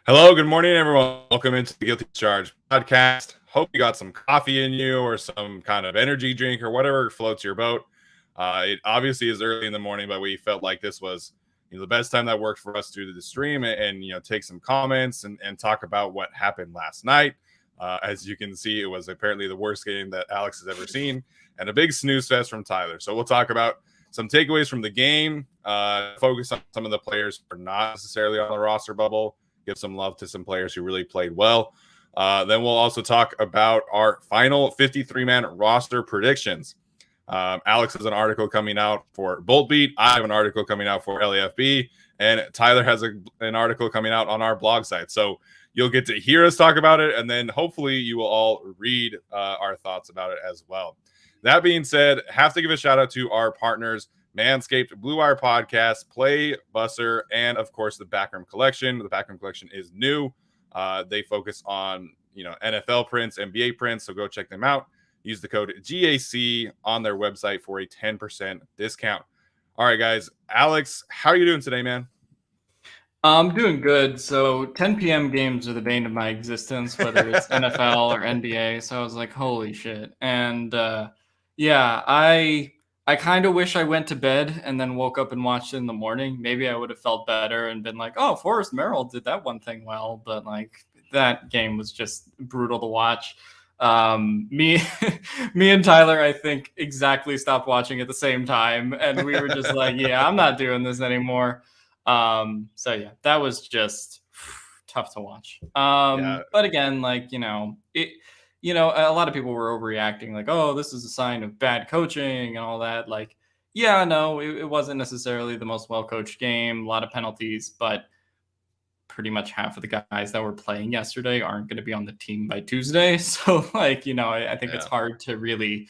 Hello, good morning, everyone. Welcome into the Guilty Charge podcast. Hope you got some coffee in you or some kind of energy drink or whatever floats your boat. It obviously is early in the morning, but we felt like this was the best time that worked for us to do the stream and take some comments and talk about what happened last night. As you can see, it was apparently the worst game that Alex has ever seen and a big snooze fest from Tyler. So we'll talk about some takeaways from the game, focus on some of the players who are not necessarily on the roster bubble, give some love to some players who really played well. Then we'll also talk about our final 53-man roster predictions. Alex has an article coming out for Bolt Beat. I have an article coming out for LAFB. And Tyler has an article coming out on our blog site. So you'll get to hear us talk about it. And then hopefully you will all read our thoughts about it as well. That being said, have to give a shout out to our partners, Manscaped, Blue Wire Podcast, Play Busser, and of course the Backroom Collection. The Backroom Collection is new. They focus on NFL prints, NBA prints, so go check them out. Use the code GAC on their website for a 10% discount. All right, guys. Alex, how are you doing today, man? I'm doing good. So 10 p.m. games are the bane of my existence, whether it's NFL or NBA. So I was like, holy shit. And yeah, I kind of wish I went to bed and then woke up and watched it in the morning. Maybe I would have felt better and been like, oh, Forrest Merrill did that one thing well. But like that game was just brutal to watch. Me and Tyler, I think, exactly stopped watching at the same time. And we were just like, yeah, I'm not doing this anymore. So yeah, that was just tough to watch. But again, like, a lot of people were overreacting, like, oh, this is a sign of bad coaching and all that. Like, yeah, no, it wasn't necessarily the most well-coached game, a lot of penalties, but pretty much half of the guys that were playing yesterday aren't going to be on the team by Tuesday. So like, I think it's hard to really,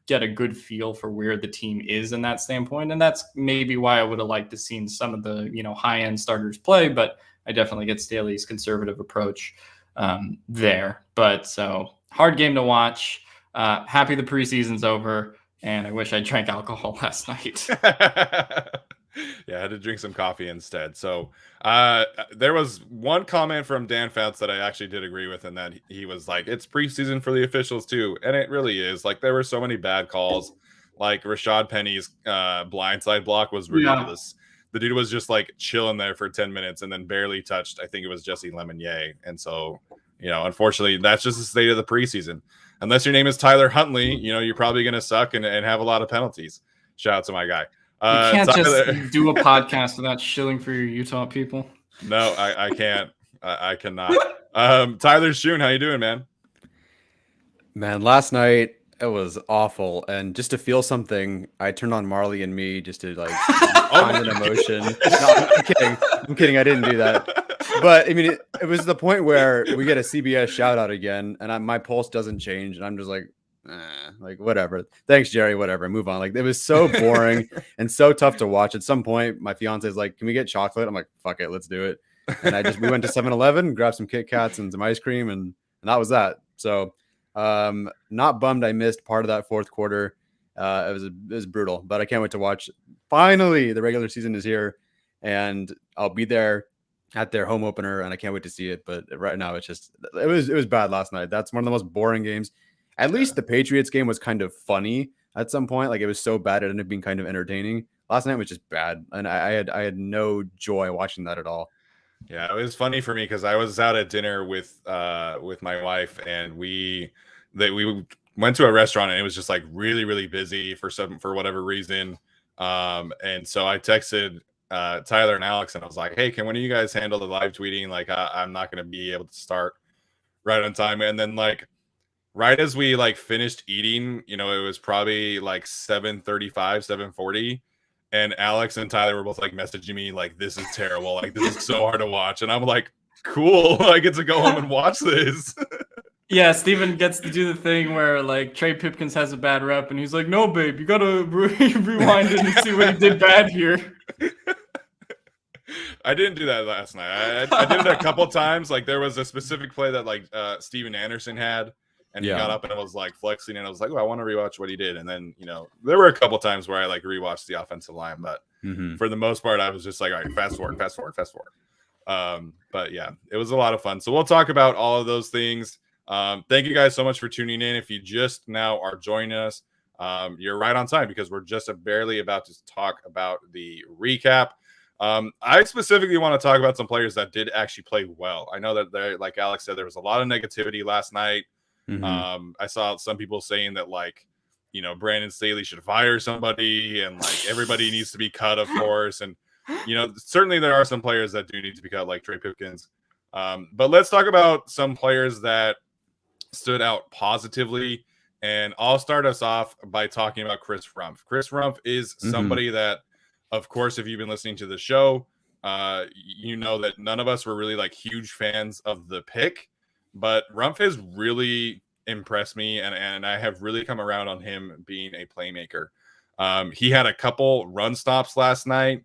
get a good feel for where the team is in that standpoint. And that's maybe why I would have liked to seen some of the, high-end starters play, but I definitely get Staley's conservative approach there. But so hard game to watch. Happy the preseason's over, and I wish I drank alcohol last night. Yeah, I had to drink some coffee instead. So there was one comment from Dan Fouts that I actually did agree with, and that he was like, it's preseason for the officials too. And it really is. Like, there were so many bad calls. Like Rashad Penny's blindside block was ridiculous. Yeah. The dude was just like chilling there for 10 minutes and then barely touched, I think it was Jesse Lemonnier. And so, unfortunately, that's just the state of the preseason. Unless your name is Tyler Huntley, you're probably going to suck and have a lot of penalties. Shout out to my guy. You can't just do a podcast without shilling for your Utah people. No, I can't. I cannot. Tyler Schoon, how you doing, man? Man, last night it was awful, and just to feel something, I turned on Marley and Me just to like find an emotion. No, I'm kidding. I didn't do that. But I mean, it was the point where we get a CBS shout out again, and my pulse doesn't change, and I'm just like, like whatever. Thanks, Jerry. Whatever. Move on. Like, it was so boring and so tough to watch. At some point, my fiance is like, "Can we get chocolate?" I'm like, "Fuck it, let's do it." And we went to 7-Eleven, grabbed some Kit Kats and some ice cream, and that was that. So, not bummed I missed part of that fourth quarter. It was brutal, but I can't wait to watch. Finally, the regular season is here, and I'll be there at their home opener, and I can't wait to see it. But right now, it was bad last night. That's one of the most boring games. At least the Patriots game was kind of funny at some point. Like, it was so bad it ended up being kind of entertaining. Last night was just bad, and I had no joy watching that at all. Yeah, it was funny for me because I was out at dinner with my wife, and we went to a restaurant, and it was just like really, really busy for whatever reason. And so I texted Tyler and Alex, and I was like, "Hey, can one of you guys handle the live tweeting? Like, I'm not going to be able to start right on time." And then like, right as we like finished eating, it was probably like 7:35, 7:40. And Alex and Tyler were both like messaging me like, "This is terrible. Like, this is so hard to watch." And I'm like, cool. I get to go home and watch this. Yeah, Steven gets to do the thing where like Trey Pipkins has a bad rep and he's like, "No, babe, you got to rewind it and see what he did bad here." I didn't do that last night. I did it a couple times. Like, there was a specific play that like Steven Anderson had. And he got up and I was like flexing, and I was like, "Oh, I want to rewatch what he did." And then, there were a couple times where I like rewatched the offensive line, but for the most part, I was just like, "All right, fast forward." But yeah, it was a lot of fun. So we'll talk about all of those things. Thank you guys so much for tuning in. If you just now are joining us, you're right on time because we're just barely about to talk about the recap. I specifically want to talk about some players that did actually play well. I know that there, like Alex said, there was a lot of negativity last night. I saw some people saying that Brandon Staley should fire somebody and everybody needs to be cut, of course. And certainly there are some players that do need to be cut, like Trey Pipkins. But let's talk about some players that stood out positively. And I'll start us off by talking about Chris Rumph. Chris Rumph is somebody that, of course, if you've been listening to the show, you know that none of us were really huge fans of the pick, but Rumph has really impressed me, and I have really come around on him being a playmaker. He had a couple run stops last night.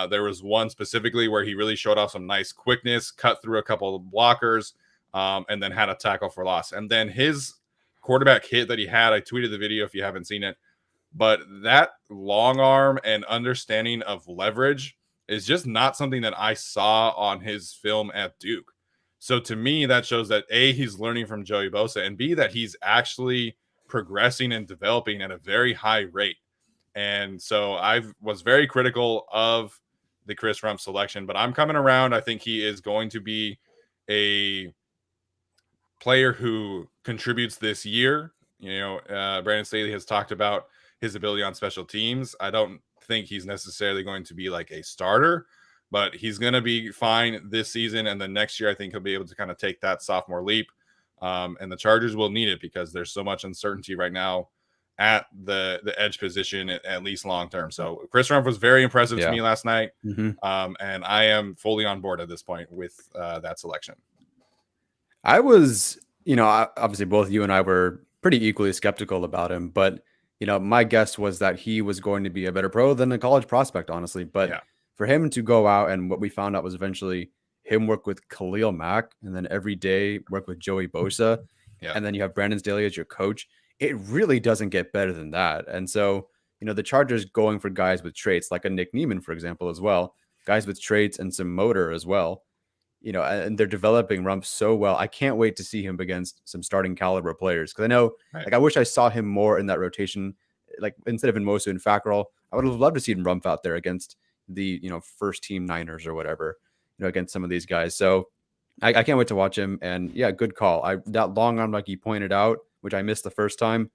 There was one specifically where he really showed off some nice quickness, cut through a couple of blockers, and then had a tackle for loss. And then his quarterback hit that he had, I tweeted the video if you haven't seen it, but that long arm and understanding of leverage is just not something that I saw on his film at Duke. So to me, that shows that A, he's learning from Joey Bosa, and B, that he's actually progressing and developing at a very high rate. And so I was very critical of the Chris Rumph selection, but I'm coming around. I think he is going to be a player who contributes this year. Brandon Staley has talked about his ability on special teams. I don't think he's necessarily going to be a starter, but he's going to be fine this season. And then next year, I think he'll be able to kind of take that sophomore leap. And the Chargers will need it because there's so much uncertainty right now at the edge position, at least long term. So Chris Rumph was very impressive to me last night. And I am fully on board at this point with that selection. I was, obviously both you and I were pretty equally skeptical about him, but my guess was that he was going to be a better pro than a college prospect, honestly. But for him to go out, and what we found out was eventually him work with Khalil Mack, and then every day work with Joey Bosa, and then you have Brandon Staley as your coach. It really doesn't get better than that. And so, the Chargers going for guys with traits like a Nick Niemann, for example, as well, guys with traits and some motor as well, and they're developing Rumph so well. I can't wait to see him against some starting caliber players. Cause I know, I wish I saw him more in that rotation, instead of in Mosu and Fackrell. I would have loved to see Rumph out there against the, first team Niners or whatever, against some of these guys. So I can't wait to watch him. And good call. That long arm, like you pointed out, which I missed the first time.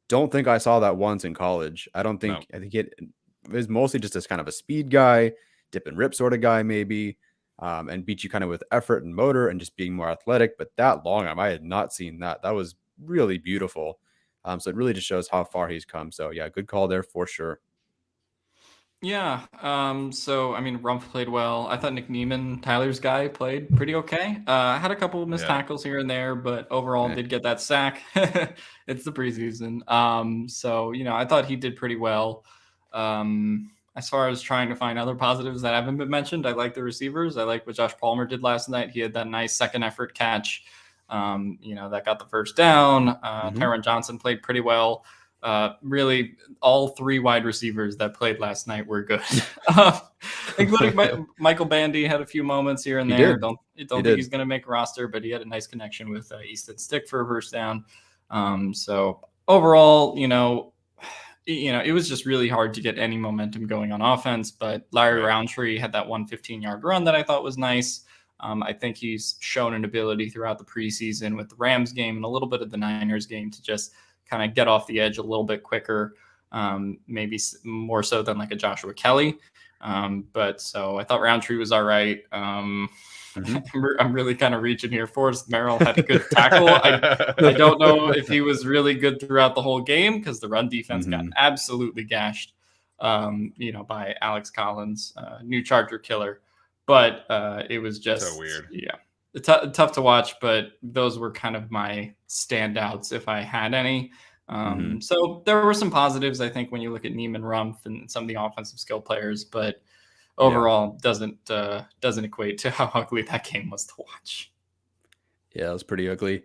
Don't think I saw that once in college. I think it was mostly just as kind of a speed guy, dip and rip sort of guy, maybe, and beat you kind of with effort and motor and just being more athletic. But that long arm, I had not seen that. That was really beautiful. So it really just shows how far he's come. So good call there for sure. Yeah. So Rumph played well. I thought Nick Niemann, Tyler's guy, played pretty okay. Had a couple of missed tackles here and there, but overall did get that sack. It's the preseason. So I thought he did pretty well. As far as trying to find other positives that haven't been mentioned, I like the receivers. I like what Josh Palmer did last night. He had that nice second effort catch. That got the first down. Tyron Johnson played pretty well. Really, all three wide receivers that played last night were good, including Michael Bandy had a few moments here and there. Don't think he's going to make a roster, but he had a nice connection with Easton Stick for a first down. So overall, it was just really hard to get any momentum going on offense. But Larry Roundtree had that 115-yard run that I thought was nice. I think he's shown an ability throughout the preseason with the Rams game and a little bit of the Niners game to just kind of get off the edge a little bit quicker, maybe more so than a Joshua Kelley. But so I thought Roundtree was all right. I'm really kind of reaching here. Forrest Merrill had a good tackle. I don't know if he was really good throughout the whole game because the run defense got absolutely gashed, by Alex Collins, new Charger killer. But it was just so weird. Yeah. Tough to watch, but those were kind of my standouts if I had any. So there were some positives, I think, when you look at Niemann, Rumph, and some of the offensive skill players, but overall doesn't equate to how ugly that game was to watch. Yeah, it was pretty ugly.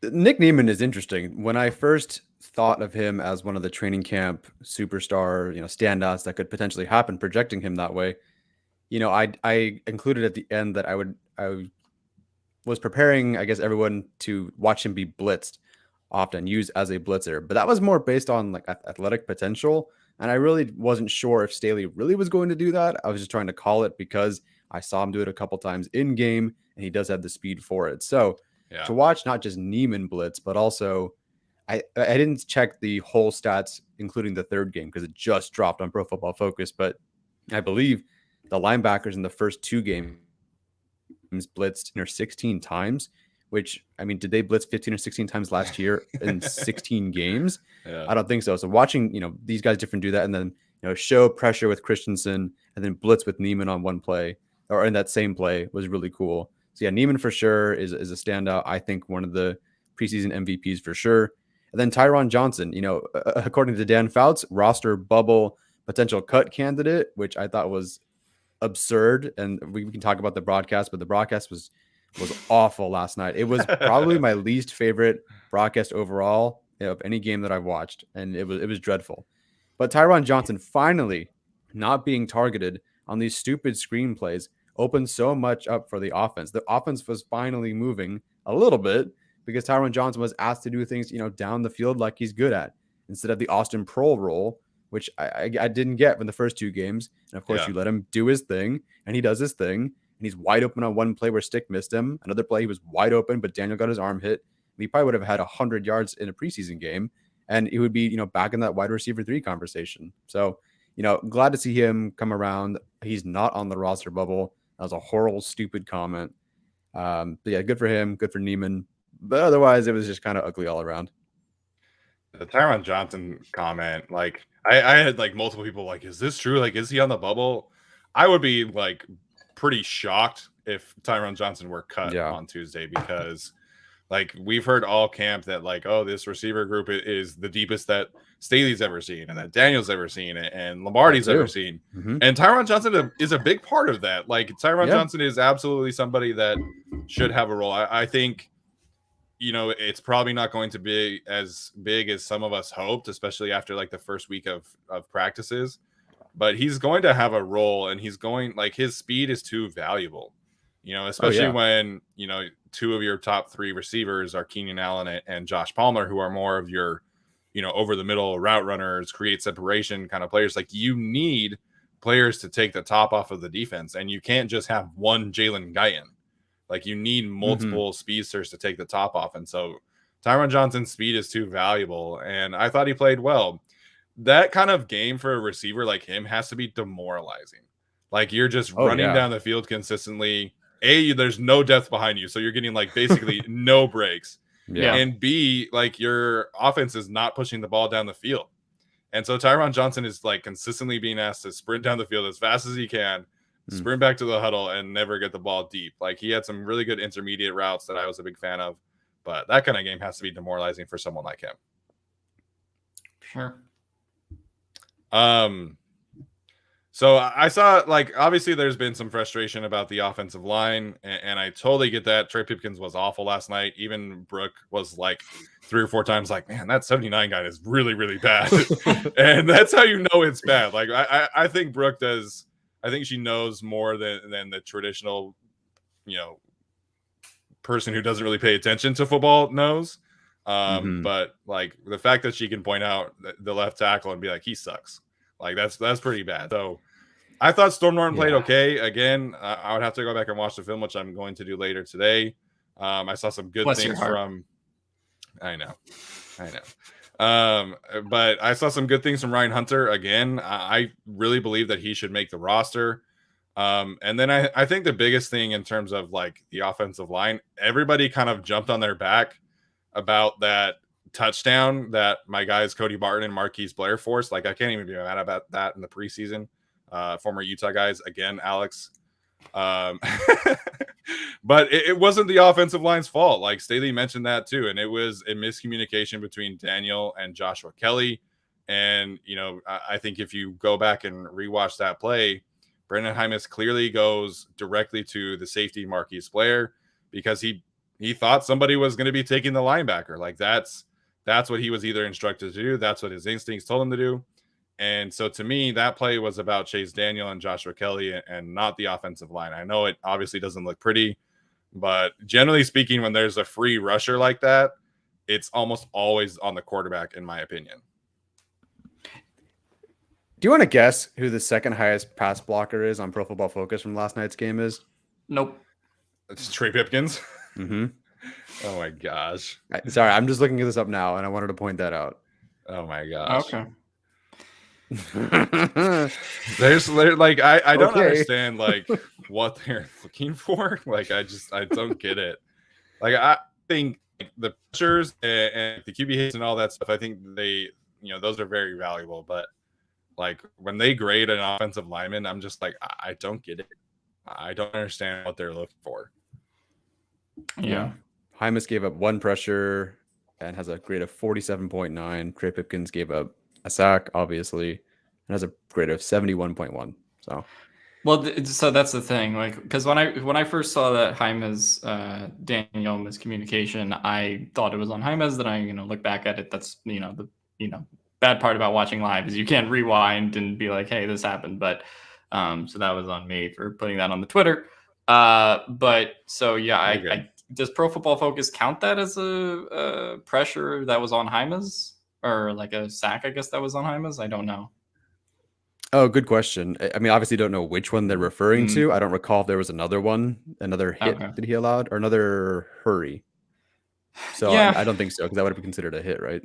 Nick Niemann is interesting. When I first thought of him as one of the training camp superstar, standouts that could potentially happen, projecting him that way, I included at the end that I was preparing, I guess, everyone to watch him be blitzed often, used as a blitzer. But that was more based on like athletic potential. And I really wasn't sure if Staley really was going to do that. I was just trying to call it because I saw him do it a couple times in game, and he does have the speed for it. So to watch not just Neiman blitz, but also I didn't check the whole stats, including the third game, because it just dropped on Pro Football Focus. But I believe the linebackers in the first two games blitzed 16 times, which, I mean, did they blitz 15 or 16 times last year in 16 games? I don't think so. So watching, these guys different do that, and then, show pressure with Christensen and then blitz with Neiman on one play or in that same play was really cool. So yeah, Neiman for sure is a standout. I think one of the preseason MVPs for sure. And then Tyron Johnson, according to Dan Fouts, roster bubble potential cut candidate, which I thought was absurd. And we can talk about the broadcast, but the broadcast was awful last night. It was probably my least favorite broadcast overall of any game that I've watched, and it was dreadful. But Tyron Johnson finally not being targeted on these stupid screenplays opened so much up for the offense. The offense was finally moving a little bit because Tyron Johnson was asked to do things, down the field like he's good at, instead of the Austin Pearl role, which I didn't get in the first two games. And of course, you let him do his thing, and he does his thing, and he's wide open on one play where Stick missed him. Another play, he was wide open, but Daniel got his arm hit. He probably would have had 100 yards in a preseason game, and he would be, back in that wide receiver 3 conversation. So, glad to see him come around. He's not on the roster bubble. That was a horrible, stupid comment. But yeah, good for him. Good for Neiman. But otherwise, it was just kind of ugly all around. The Tyron Johnson comment, like I had like multiple people like, is this true? Like, is he on the bubble? I would be like pretty shocked if Tyron Johnson were cut on Tuesday, because like we've heard all camp that like, oh, this receiver group is the deepest that Staley's ever seen and that Daniel's ever seen and Lombardi's ever seen. And Tyron Johnson is a big part of that. Like Tyron Johnson is absolutely somebody that should have a role. I think, it's probably not going to be as big as some of us hoped, especially after like the first week of practices, but he's going to have a role, and he's going, like, his speed is too valuable, especially when, two of your top 3 receivers are Keenan Allen and Josh Palmer, who are more of your, over the middle route runners, create separation kind of players. Like, you need players to take the top off of the defense, and you can't just have one Jalen Guyton. Like, you need multiple speedsters to take the top off. And so Tyron Johnson's speed is too valuable. And I thought he played well. That kind of game for a receiver like him has to be demoralizing. Like, you're just running down the field consistently. A, there's no depth behind you, so you're getting like basically no breaks. And B, like, your offense is not pushing the ball down the field. And so Tyron Johnson is like consistently being asked to sprint down the field as fast as he can, sprint back to the huddle, and never get the ball deep. Like, he had some really good intermediate routes that I was a big fan of, but that kind of game has to be demoralizing for someone like him. Sure. So I saw, like, obviously there's been some frustration about the offensive line, and I totally get that. Trey Pipkins was awful last night. Even Brooke was like 3 or 4 times like, man, that 79 guy is really, really bad. And that's how you know it's bad. Like, I think Brooke does. I think she knows more than the traditional, person who doesn't really pay attention to football knows. But like the fact that she can point out the left tackle and be like, he sucks. Like, that's pretty bad. So I thought Storm Norton played okay. Again, I would have to go back and watch the film, which I'm going to do later today. I saw some good things from. I know. But I saw some good things from Ryan Hunter. Again, I really believe that he should make the roster. And then I think the biggest thing in terms of like the offensive line, everybody kind of jumped on their back about that touchdown that my guys Cody Barton and Marquise Blair forced. Like, I can't even be mad about that in the preseason. Former Utah guys, again, Alex. But it wasn't the offensive line's fault. Like, Staley mentioned that too, and it was a miscommunication between Daniel and Joshua Kelley. And I think if you go back and rewatch that play, Brandon Hymas clearly goes directly to the safety Marquise Blair because he thought somebody was going to be taking the linebacker. Like, that's what he was either instructed to do. That's what his instincts told him to do. And so to me, that play was about Chase Daniel and Joshua Kelley and not the offensive line. I know it obviously doesn't look pretty, but generally speaking, when there's a free rusher like that, it's almost always on the quarterback, in my opinion. Do you want to guess who the second highest pass blocker is on Pro Football Focus from last night's game is? Nope. It's Trey Pipkins. Mm-hmm. Oh my gosh. Sorry, I'm just looking this up now, and I wanted to point that out. Oh my gosh. Okay. There's like I don't understand like what they're looking for. Like I don't get it. Like I think the pressures and the QB hits and all that stuff, I think they, those are very valuable. But like when they grade an offensive lineman, I'm just like, I don't get it. I don't understand what they're looking for. Yeah. Hymas gave up 1 pressure and has a grade of 47.9. Trey Pipkins gave up a sack, obviously, and has a grade of 71.1. So, well, so that's the thing, like, because when I first saw that Hymas Daniel miscommunication, I thought it was on Hymas. Then I look back at it. That's the bad part about watching live is you can't rewind and be like, hey, this happened. But so that was on me for putting that on the Twitter. But so yeah, I does Pro Football Focus count that as a pressure that was on Hymas, or like a sack? I guess that was on Hymas. I don't know. Oh, good question. I mean, obviously don't know which one they're referring to. I don't recall if there was another hit that he allowed, or another hurry. So yeah. I don't think so, because that would have been considered a hit, right?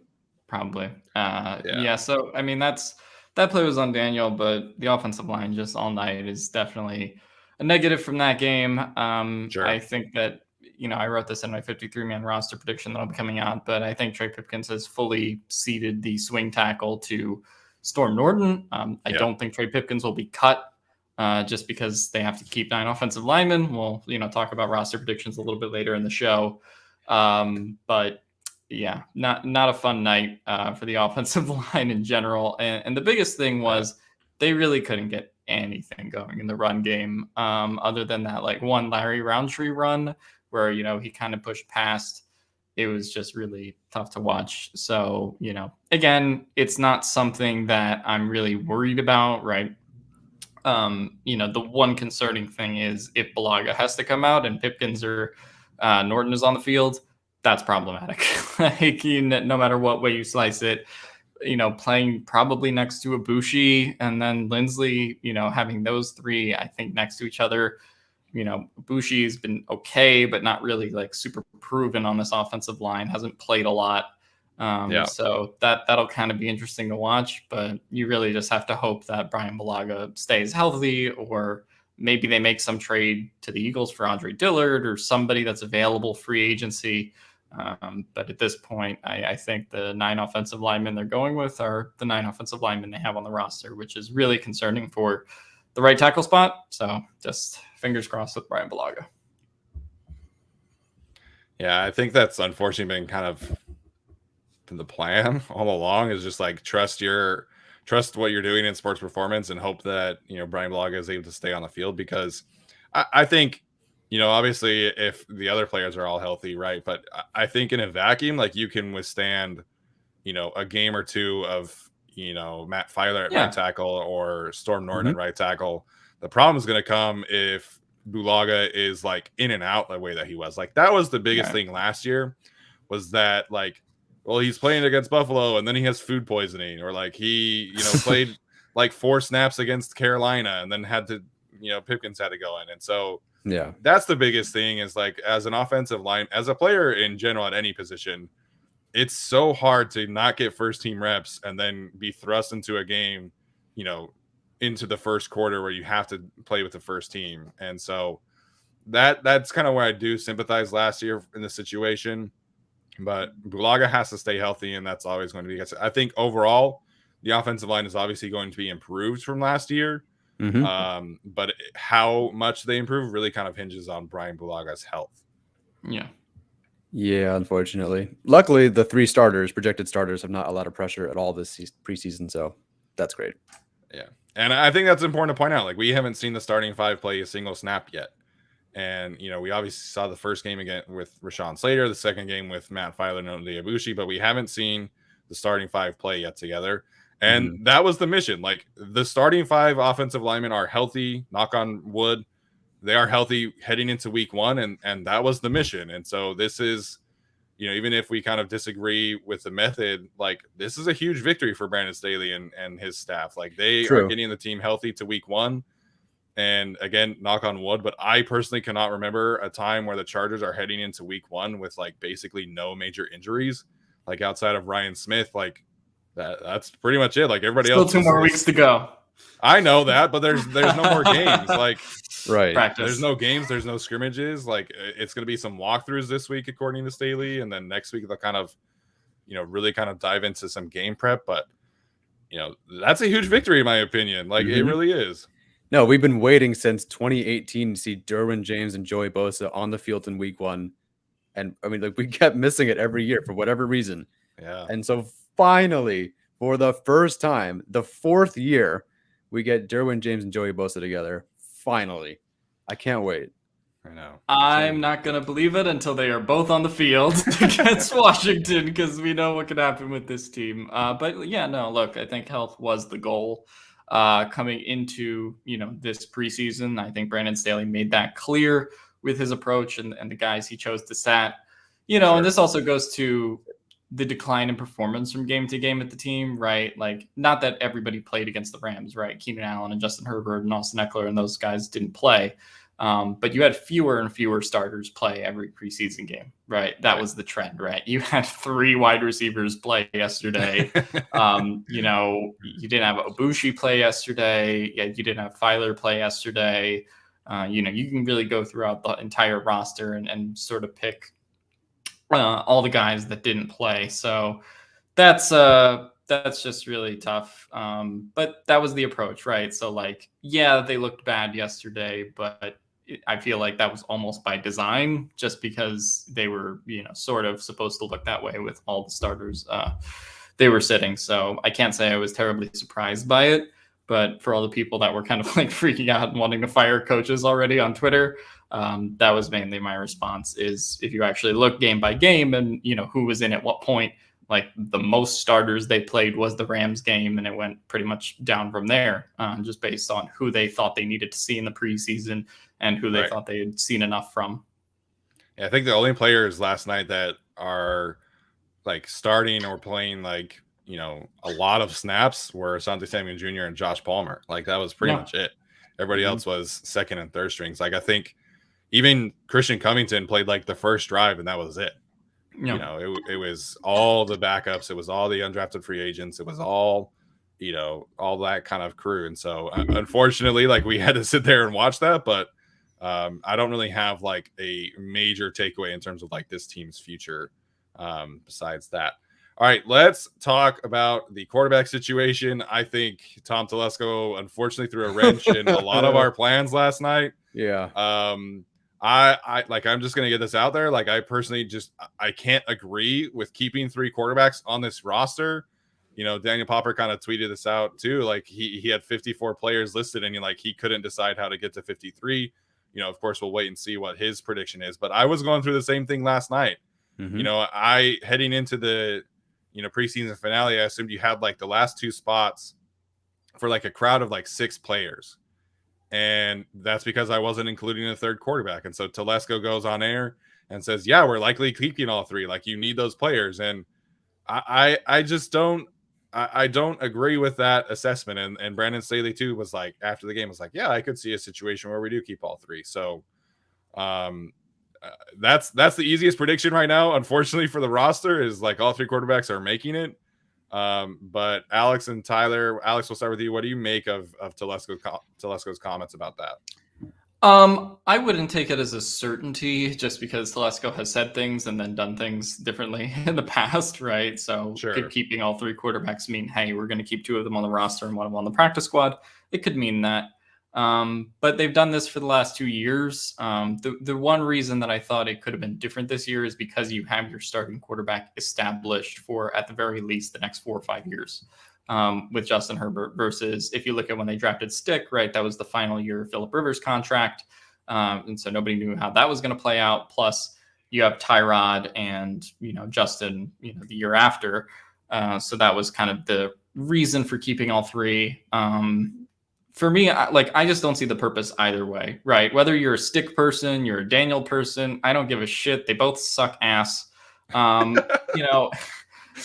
Probably. Yeah. So I mean, that play was on Daniel, but the offensive line just all night is definitely a negative from that game. Sure. I think that I wrote this in my 53-man roster prediction that'll be coming out, but I think Trey Pipkins has fully ceded the swing tackle to Storm Norton. I don't think Trey Pipkins will be cut just because they have to keep 9 offensive linemen. We'll talk about roster predictions a little bit later in the show. But yeah, not a fun night for the offensive line in general. And the biggest thing was they really couldn't get anything going in the run game other than that like one Larry Roundtree run where he kind of pushed past. It was just really tough to watch. So again, it's not something that I'm really worried about, right? The one concerning thing is if Bulaga has to come out and Pipkins or Norton is on the field, that's problematic. Like, no matter what way you slice it, playing probably next to Ibushi and then Lindsley, having those 3, I think, next to each other. Ibushi has been okay, but not really like super proven on this offensive line, hasn't played a lot. So that'll kind of be interesting to watch, but you really just have to hope that Brian Bulaga stays healthy, or maybe they make some trade to the Eagles for Andre Dillard or somebody that's available free agency. But at this point, I think the 9 offensive linemen they're going with are the 9 offensive linemen they have on the roster, which is really concerning for the right tackle spot. So just fingers crossed with Brian Bulaga. Yeah, I think that's unfortunately been kind of the plan all along, is just like trust what you're doing in sports performance and hope that Brian Bulaga is able to stay on the field, because I think obviously if the other players are all healthy, right? But I think in a vacuum, like you can withstand a game or 2 of Matt Filer at right tackle or Storm Norton at right tackle. The problem is going to come if Bulaga is like in and out the way that he was. Like that was the biggest thing last year, was that like, well, he's playing against Buffalo and then he has food poisoning, or like he played like 4 snaps against Carolina and then had to Pipkins had to go in. And so that's the biggest thing, is like as an offensive line, as a player in general at any position, it's so hard to not get first team reps and then be thrust into a game, into the first quarter where you have to play with the first team. And so that's kind of where I do sympathize last year in the situation. But Bulaga has to stay healthy, and that's always going to be. I think overall, the offensive line is obviously going to be improved from last year. But how much they improve really kind of hinges on Brian Bulaga's health. Yeah, unfortunately. Luckily, the 3 projected starters, have not a lot of pressure at all this preseason, so that's great. Yeah, and I think that's important to point out. Like, we haven't seen the starting 5 play a single snap yet. And, we obviously saw the first game again with Rashawn Slater, the second game with Matt Filer and Ibushi, but we haven't seen the starting 5 play yet together. And that was the mission. Like the starting 5 offensive linemen are healthy, knock on wood. They are healthy heading into week 1. And that was the mission. And so this is, even if we kind of disagree with the method, like this is a huge victory for Brandon Staley and his staff. Like they are getting the team healthy to week 1. And again, knock on wood, but I personally cannot remember a time where the Chargers are heading into week 1 with like basically no major injuries, like outside of Ryan Smith. Like that's pretty much it. Like everybody else. Still 2 more weeks to go. I know that, but there's no more games. Like right. There's no games. There's no scrimmages. Like it's going to be some walkthroughs this week, according to Staley. And then next week, they'll kind of, really kind of dive into some game prep. But, that's a huge victory, in my opinion. Like it really is. No, we've been waiting since 2018 to see Derwin James and Joey Bosa on the field in week 1. And I mean, like we kept missing it every year for whatever reason. Yeah. And so finally, for the first time, the 4th year, we get Derwin James and Joey Bosa together. Finally. I can't wait. I know. I'm not going to believe it until they are both on the field against Washington, because we know what could happen with this team. But yeah, no, look, I think health was the goal coming into, this preseason. I think Brandon Staley made that clear with his approach and the guys he chose to sat. And this also goes to the decline in performance from game to game at the team, right? Like, not that everybody played against the Rams, right? Keenan Allen and Justin Herbert and Austin Eckler and those guys didn't play. But you had fewer and fewer starters play every preseason game, right? That was the trend, right? You had 3 wide receivers play yesterday. You didn't have Ibushi play yesterday. Yeah, you didn't have Filer play yesterday. You can really go throughout the entire roster and sort of pick all the guys that didn't play. So that's just really tough. But that was the approach, right? So like, yeah, they looked bad yesterday, but I feel like that was almost by design, just because they were, sort of supposed to look that way with all the starters they were sitting. So I can't say I was terribly surprised by it, but for all the people that were kind of like freaking out and wanting to fire coaches already on Twitter, that was mainly my response. Is if you actually look game by game and who was in at what point, like the most starters they played was the Rams game, and it went pretty much down from there, just based on who they thought they needed to see in the preseason and who they thought they had seen enough from. Yeah, I think the only players last night that are like starting or playing like, a lot of snaps were Asante Samuel Jr. and Josh Palmer. Like that was pretty much it. Everybody else was second and third strings. Like I think even Christian Covington played like the first drive and that was it. It was all the backups. It was all the undrafted free agents. It was all, all that kind of crew. And so unfortunately, like we had to sit there and watch that, but I don't really have like a major takeaway in terms of like this team's future besides that. All right, let's talk about the quarterback situation. I think Tom Telesco unfortunately threw a wrench in a lot of our plans last night. Yeah. I'm just gonna get this out there. Like I personally I can't agree with keeping 3 quarterbacks on this roster. Daniel Popper kind of tweeted this out too. Like he had 54 players listed and he couldn't decide how to get to 53. Of course we'll wait and see what his prediction is. But I was going through the same thing last night. I heading into the preseason finale, I assumed you had like the last 2 spots for like a crowd of like 6 players. And that's because I wasn't including a 3rd quarterback. And so Telesco goes on air and says, yeah, we're likely keeping all 3. Like you need those players. And I just don't agree with that assessment. And Brandon Staley too was like, after the game was like, yeah, I could see a situation where we do keep all 3. So that's the easiest prediction right now. Unfortunately for the roster is like all 3 quarterbacks are making it. But Alex and Tyler, Alex, we'll start with you. What do you make of Telesco's comments about that? I wouldn't take it as a certainty just because Telesco has said things and then done things differently in the past, right? So could keeping all 3 quarterbacks mean, hey, we're going to keep 2 of them on the roster and 1 of them on the practice squad? It could mean that. But they've done this for the last 2 years. The one reason that I thought it could have been different this year is because you have your starting quarterback established for, at the very least, the next 4 or 5 years. With Justin Herbert versus if you look at when they drafted Stick, right, that was the final year of Phillip Rivers' contract. And so nobody knew how that was going to play out. Plus you have Tyrod and, Justin, the year after. So that was kind of the reason for keeping all three. For me, I just don't see the purpose either way, right? Whether you're a Stick person, you're a Daniel person, I don't give a shit. They both suck ass. You know,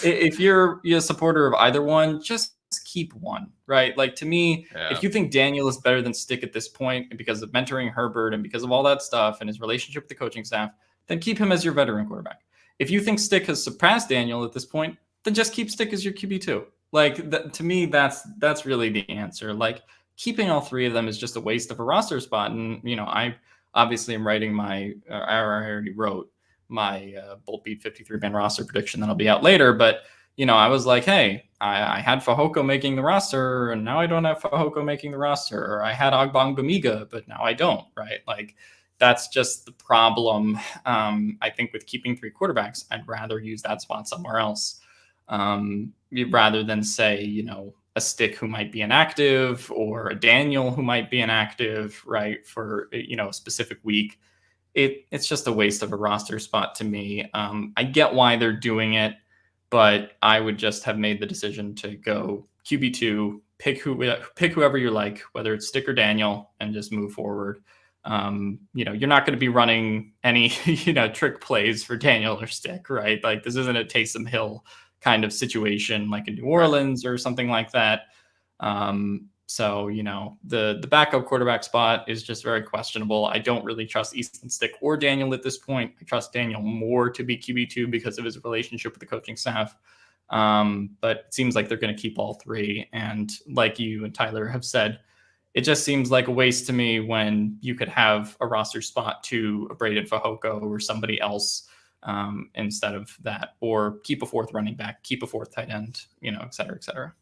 if you're a supporter of either one, just keep one, right? Like, to me, if you think Daniel is better than Stick at this point because of mentoring Herbert and because of all that stuff and his relationship with the coaching staff, then keep him as your veteran quarterback. If you think Stick has surpassed Daniel at this point, then just keep Stick as your QB2. Like, to me, that's really the answer. Like, keeping all three of them is just a waste of a roster spot. And, you know, I obviously am writing I already wrote my Bolt Beat 53-man roster prediction that'll be out later. But, you know, I was like, hey, I had Fehoko making the roster, and now I don't have Fehoko making the roster. Or I had Ogbongbemiga, but now I don't, right? Like, that's just the problem. I think with keeping three quarterbacks, I'd rather use that spot somewhere else rather than say, you know, a Stick who might be inactive or a Daniel who might be inactive, right, for, you know, a specific week. It's just a waste of a roster spot to me. I get why they're doing it, but I would just have made the decision to go QB2, pick whoever you like, whether it's Stick or Daniel, and just move forward. You know, you're not going to be running any, you know, trick plays for Daniel or Stick, right? Like, this isn't a Taysom Hill kind of situation like in New Orleans or something like that. So, you know, the backup quarterback spot is just very questionable. I don't really trust Easton Stick or Daniel at this point. I trust Daniel more to be QB2 because of his relationship with the coaching staff. But it seems like they're going to keep all three. And like you and Tyler have said, it just seems like a waste to me when you could have a roster spot to a Braden Fehoko or somebody else instead of that, or keep a fourth running back, keep a fourth tight end, you know, et cetera, et cetera.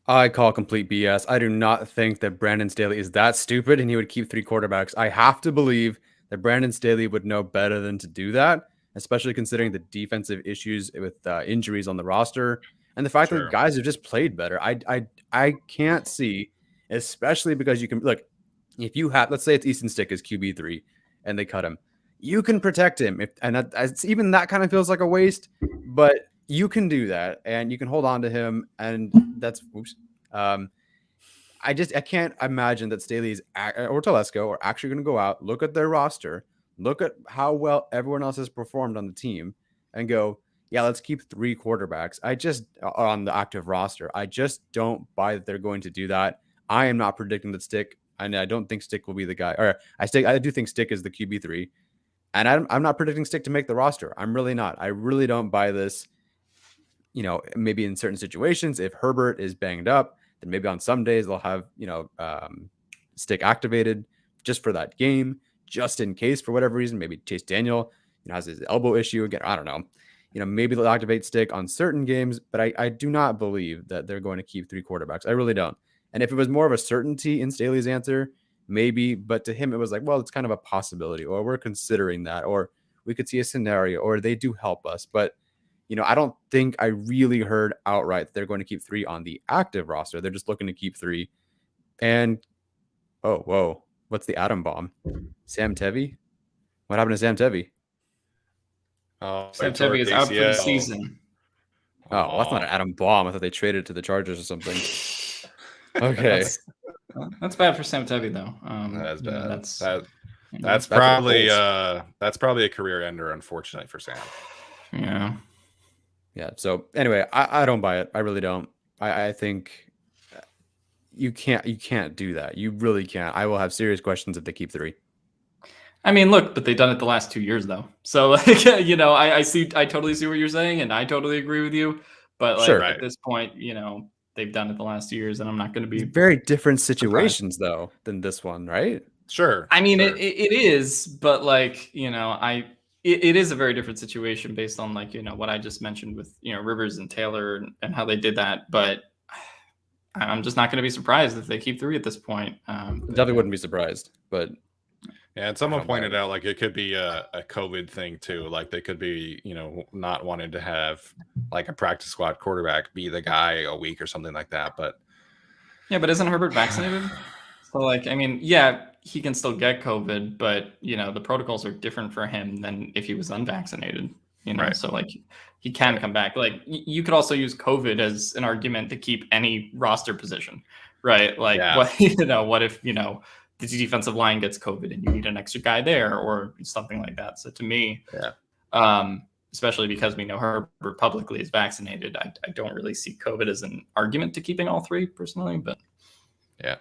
I call complete BS. I do not think that Brandon Staley is that stupid and he would keep three quarterbacks. I have to believe that Brandon Staley would know better than to do that, especially considering the defensive issues with injuries on the roster and the fact that guys have just played better. I can't see, especially because you can look, if you have, let's say it's Easton Stick as QB3 and they cut him, you can protect him. Even that kind of feels like a waste, but you can do that and you can hold on to him. And that's, I can't imagine that Staley's or Telesco are actually going to go out, look at their roster, look at how well everyone else has performed on the team and go, yeah, let's keep three quarterbacks. On the active roster, I just don't buy that they're going to do that. I am not predicting that Stick, and I don't think Stick will be the guy. Or I do think Stick is the QB3, and I'm not predicting Stick to make the roster. I'm really not. I really don't buy this. You know, maybe in certain situations, if Herbert is banged up, then maybe on some days they'll have, you know, Stick activated just for that game, just in case for whatever reason. Maybe Chase Daniel, you know, has his elbow issue again. I don't know. You know, maybe they'll activate Stick on certain games, but I do not believe that they're going to keep three quarterbacks. I really don't. And if it was more of a certainty in Staley's answer, maybe, but to him, it was like, well, it's kind of a possibility, or we're considering that, or we could see a scenario, or they do help us. But, you know, I don't think I really heard outright that they're going to keep three on the active roster. They're just looking to keep three. And, oh, whoa, what's the atom bomb? Sam Tevi? What happened to Sam Tevi? Sam Tevi is out for the season. Oh, that's not an atom bomb. I thought they traded to the Chargers or something. Okay. That's bad for Sam Tevi, though. That's bad. Yeah, that's probably a career ender, unfortunately, for Sam. Yeah. So anyway, I don't buy it. I really don't. I think you can't do that. You really can't. I will have serious questions if they keep three. I mean, look, but they've done it the last 2 years, though. So, like, you know, I totally see what you're saying, and I totally agree with you. But like, at this point, you know, they've done it the last 2 years, and I'm not going to be very different situations though than this one, right? Sure. I mean, it is, but like, you know, it is a very different situation based on, like, you know, what I just mentioned with, you know, Rivers and Taylor and how they did that. But I'm just not going to be surprised if they keep three at this point. Definitely wouldn't be surprised, but. Yeah, and someone pointed out, like, it could be a COVID thing too. Like, they could be, you know, not wanting to have like a practice squad quarterback be the guy a week or something like that. But yeah, but isn't Herbert vaccinated? So, like, I mean, yeah, he can still get COVID, but, you know, the protocols are different for him than if he was unvaccinated. Right. so like he can come back. Like you could also use COVID as an argument to keep any roster position, right? Like what what if the defensive line gets COVID and you need an extra guy there or something like that. So to me, especially because we know Herbert publicly is vaccinated, I don't really see COVID as an argument to keeping all three personally, but yeah.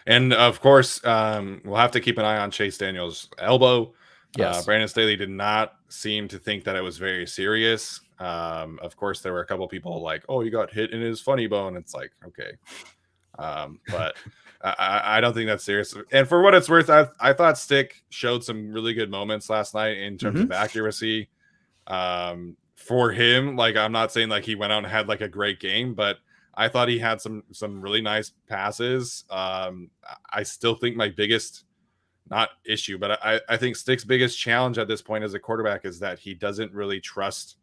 And of course, we'll have to keep an eye on Chase Daniel's elbow. Yes. Brandon Staley did not seem to think that it was very serious. Of course, there were a couple people like, "Oh, he got hit in his funny bone." It's like, okay, but I don't think that's serious. And for what it's worth, I thought Stick showed some really good moments last night in terms of accuracy. For him, like I'm not saying like he went out and had like a great game, but I thought he had some really nice passes. I still think my biggest not issue, but I think Stick's biggest challenge at this point as a quarterback is that he doesn't really trust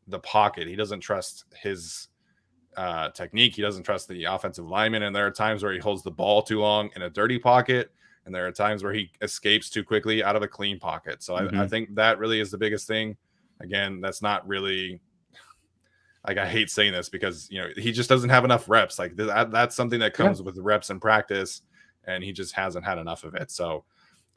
the pocket. He doesn't trust his technique. He doesn't trust the offensive lineman. And there are times where he holds the ball too long in a dirty pocket. And there are times where he escapes too quickly out of a clean pocket. So I think that really is the biggest thing. Again, that's not really like, I hate saying this because, he just doesn't have enough reps. Like that's something that comes with reps and practice, and he just hasn't had enough of it. So,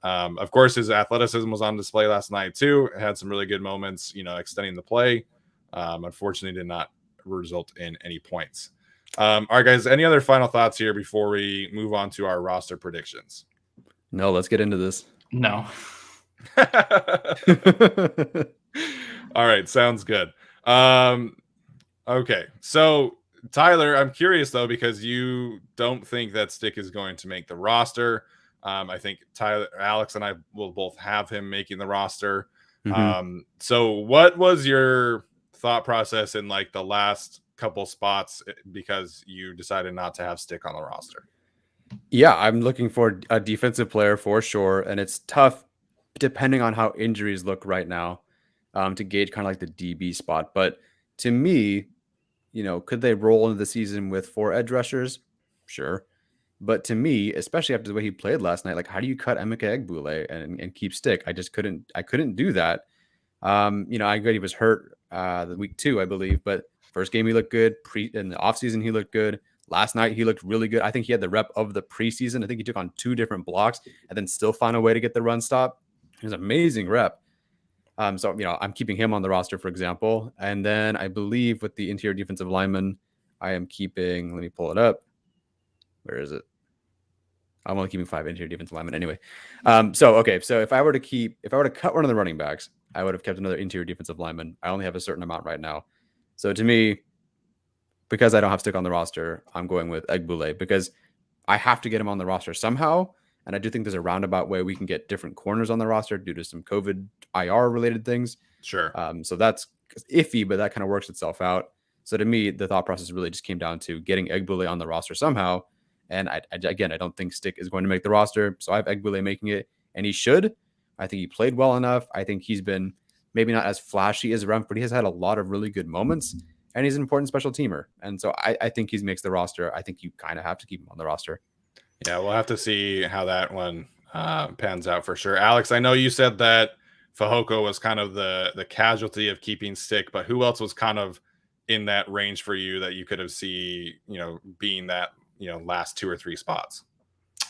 of course, his athleticism was on display last night too. It had some really good moments, extending the play. Unfortunately, did not result in any points. All right, guys, any other final thoughts here before we move on to our roster predictions? No, let's get into this. No. All right, sounds good. Okay, so Tyler, I'm curious though, because you don't think that Stick is going to make the roster. I think Alex and I will both have him making the roster. So what was your thought process in like the last couple spots because you decided not to have Stick on the roster? Yeah, I'm looking for a defensive player for sure, and it's tough depending on how injuries look right now to gauge kind of like the DB spot. But to me, could they roll into the season with 4 edge rushers? Sure. But to me, especially after the way he played last night, like how do you cut Emeka Egbule and keep Stick? I couldn't do that. I agree he was hurt the week 2, I believe, but first game he looked good. In the offseason, he looked good. Last night, he looked really good. I think he had the rep of the preseason. I think he took on 2 different blocks and then still found a way to get the run stop. It was an amazing rep. So, I'm keeping him on the roster, for example. And then I believe with the interior defensive lineman, I am keeping, let me pull it up. Where is it? I'm only keeping 5 interior defensive linemen anyway. So if I were to cut one of the running backs, I would have kept another interior defensive lineman. I only have a certain amount right now. So to me, because I don't have Stick on the roster, I'm going with Egbule because I have to get him on the roster somehow. And I do think there's a roundabout way we can get different corners on the roster due to some COVID IR related things. Sure. So that's iffy, but that kind of works itself out. So to me, the thought process really just came down to getting Egbule on the roster somehow. And I don't think Stick is going to make the roster. So I have Egbule making it, and he should. I think he played well enough. I think he's been maybe not as flashy as Rumph, but he has had a lot of really good moments. And he's an important special teamer. And so I think he makes the roster. I think you kind of have to keep him on the roster. Yeah, we'll have to see how that one pans out for sure. Alex, I know you said that Fehoko was kind of the casualty of keeping Stick, but who else was kind of in that range for you that you could have being that, last 2 or 3 spots?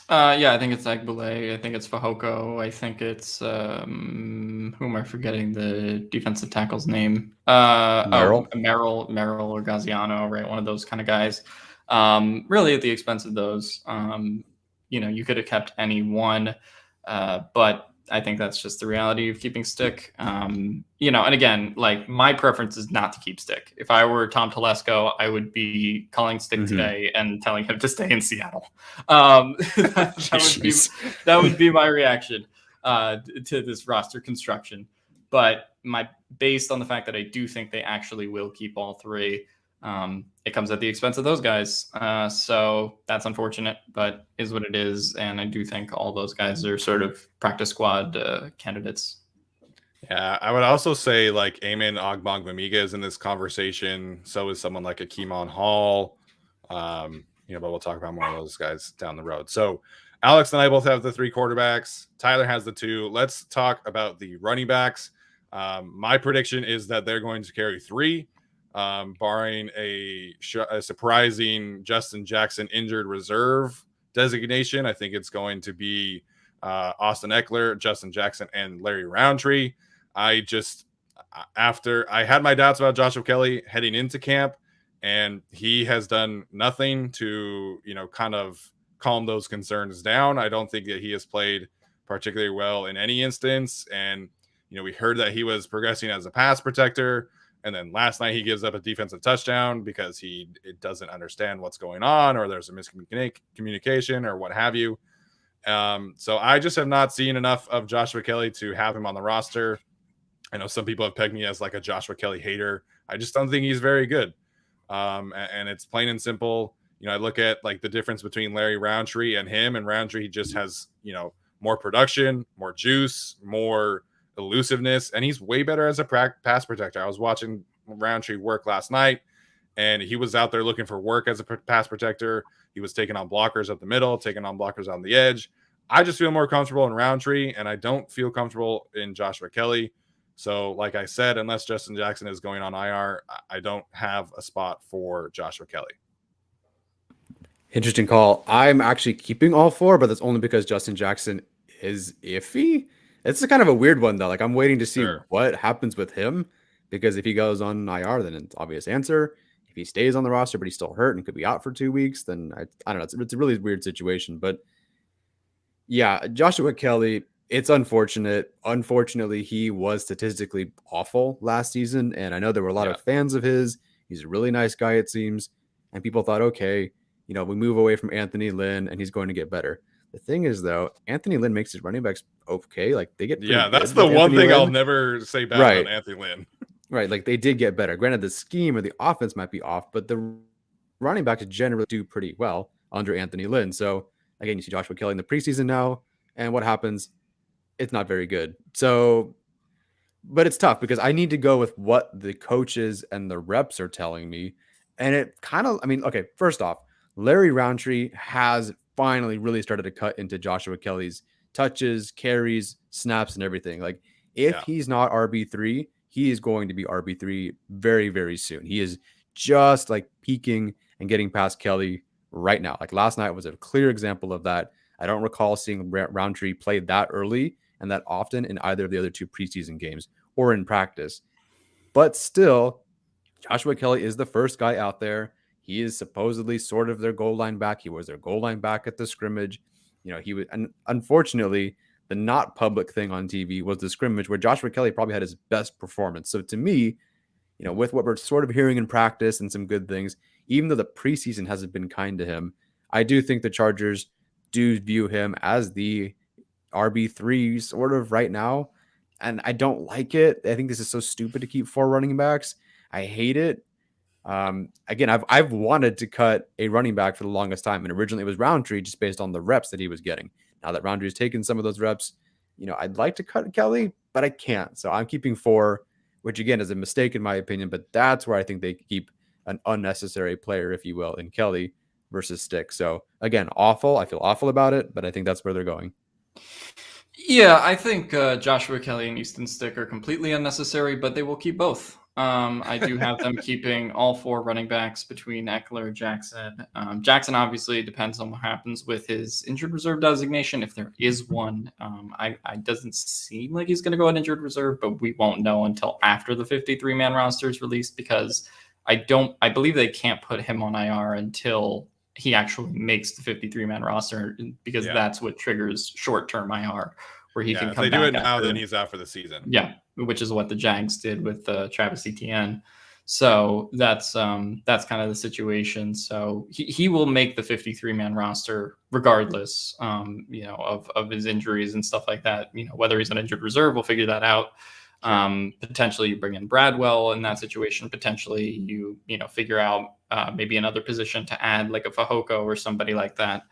Yeah, I think it's Egbule. I think it's Fehoko. I think it's who am I forgetting the defensive tackle's name? Merrill or Gaziano, right? One of those kind of guys. Really at the expense of those. You could have kept any one, but I think that's just the reality of keeping Stick. And again, like my preference is not to keep Stick. If I were Tom Telesco, I would be calling Stick today and telling him to stay in Seattle. That would be my reaction to this roster construction. But based on the fact that I do think they actually will keep all 3, it comes at the expense of those guys. So that's unfortunate, but is what it is. And I do think all those guys are sort of practice squad candidates. Yeah, I would also say like Eamon Ogbongbemiga is in this conversation. So is someone like a Keemon Hall. But we'll talk about more of those guys down the road. So Alex and I both have the 3 quarterbacks. Tyler has the 2. Let's talk about the running backs. My prediction is that they're going to carry 3, barring a surprising Justin Jackson injured reserve designation. I think it's going to be Austin Eckler, Justin Jackson, and Larry Roundtree. After I had my doubts about Joshua Kelley heading into camp, and he has done nothing to, kind of calm those concerns down. I don't think that he has played particularly well in any instance. And, we heard that he was progressing as a pass protector. And then last night he gives up a defensive touchdown because he doesn't understand what's going on, or there's a miscommunication or what have you. So I just have not seen enough of Joshua Kelley to have him on the roster. I know some people have pegged me as like a Joshua Kelley hater. I just don't think he's very good. And it's plain and simple. I look at like the difference between Larry Roundtree and him, and Roundtree just has, more production, more juice, more elusiveness, and he's way better as a pass protector. I was watching Roundtree work last night, and he was out there looking for work as a pass protector. He was taking on blockers up the middle, taking on blockers on the edge. I just feel more comfortable in Roundtree, and I don't feel comfortable in Joshua Kelley. So, like I said, unless Justin Jackson is going on IR, I don't have a spot for Joshua Kelley. Interesting call. I'm actually keeping all 4, but that's only because Justin Jackson is iffy. It's kind of a weird one, though. Like, I'm waiting to see what happens with him, because if he goes on IR, then it's obvious answer. If he stays on the roster, but he's still hurt and could be out for 2 weeks, then I don't know. It's a really weird situation. But yeah, Joshua Kelley, it's unfortunate. Unfortunately, he was statistically awful last season, and I know there were a lot of fans of his. He's a really nice guy, it seems, and people thought, okay, we move away from Anthony Lynn, and he's going to get better. The thing is, though, Anthony Lynn makes his running backs okay. Like, they get that's the one thing I'll never say bad on Anthony Lynn. Right, like they did get better. Granted, the scheme or the offense might be off, but the running backs generally do pretty well under Anthony Lynn. So again, you see Joshua Kelley in the preseason now, and what happens? It's not very good. So, but it's tough because I need to go with what the coaches and the reps are telling me, and it kind of, okay, first off, Larry Roundtree has finally really started to cut into Joshua Kelley's touches, carries, snaps, and everything. Like, if he's not RB3, he is going to be RB3 very, very soon. He is just like peaking and getting past Kelley right now. Like, last night was a clear example of that. I don't recall seeing Roundtree play that early and that often in either of the other 2 preseason games or in practice. But still, Joshua Kelley is the first guy out there. He is supposedly sort of their goal line back. He was their goal line back at the scrimmage. He was, and unfortunately, the not public thing on TV was the scrimmage where Joshua Kelley probably had his best performance. So to me, with what we're sort of hearing in practice and some good things, even though the preseason hasn't been kind to him, I do think the Chargers do view him as the RB3 sort of right now. And I don't like it. I think this is so stupid to keep 4 running backs. I hate it. Again, I've wanted to cut a running back for the longest time, and originally it was Roundtree just based on the reps that he was getting. Now that Roundtree's taken some of those reps, I'd like to cut Kelley, but I can't. So I'm keeping 4, which again is a mistake in my opinion, but that's where I think they keep an unnecessary player, if you will, in Kelley versus Stick. So again, awful. I feel awful about it, but I think that's where they're going. Yeah, I think Joshua Kelley and Easton Stick are completely unnecessary, but they will keep both. I do have them keeping all 4 running backs between Eckler, Jackson. Jackson obviously depends on what happens with his injured reserve designation, if there is one. I doesn't seem like he's going to go on injured reserve, but we won't know until after the 53-man roster is released, because I believe they can't put him on IR until he actually makes the 53-man roster, because that's what triggers short-term IR, where he can come back. If they do it now, then he's out for the season. Yeah, which is what the Jags did with Travis Etienne. So that's kind of the situation. So he will make the 53-man roster regardless, of his injuries and stuff like that. Whether he's an injured reserve, we'll figure that out. Potentially you bring in Bradwell in that situation. Potentially you figure out maybe another position to add, like a Fehoko or somebody like that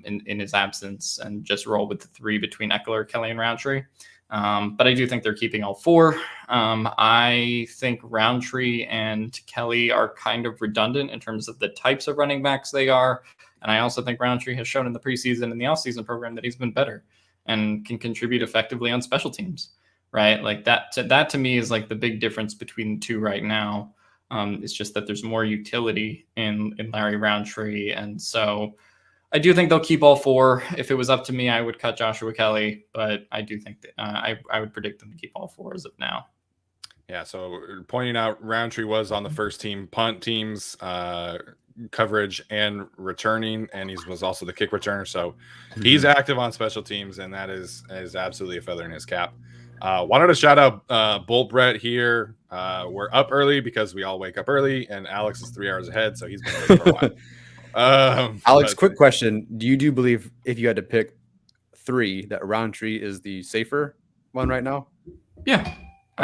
in his absence, and just roll with the 3 between Eckler, Kelley, and Roundtree. But I do think they're keeping all 4. I think Roundtree and Kelley are kind of redundant in terms of the types of running backs they are. And I also think Roundtree has shown in the preseason and the offseason program that he's been better and can contribute effectively on special teams. right? Like that to me is like the big difference between the two right now. It's just that there's more utility in Larry Roundtree, and so I do think they'll keep all four. If it was up to me, I would cut Joshua Kelley, but I do think that I would predict them to keep all four as of now. Yeah, so pointing out Roundtree was on the first team punt teams coverage and returning, and he was also the kick returner. So he's active on special teams, and that is absolutely a feather in his cap. Wanted to shout out Bolt Brett here. We're up early because we all wake up early, and Alex is 3 hours ahead, so he's been awake for a while. Alex, quick question. Do you believe if you had to pick 3 that Roundtree is the safer one right now? Yeah. Okay.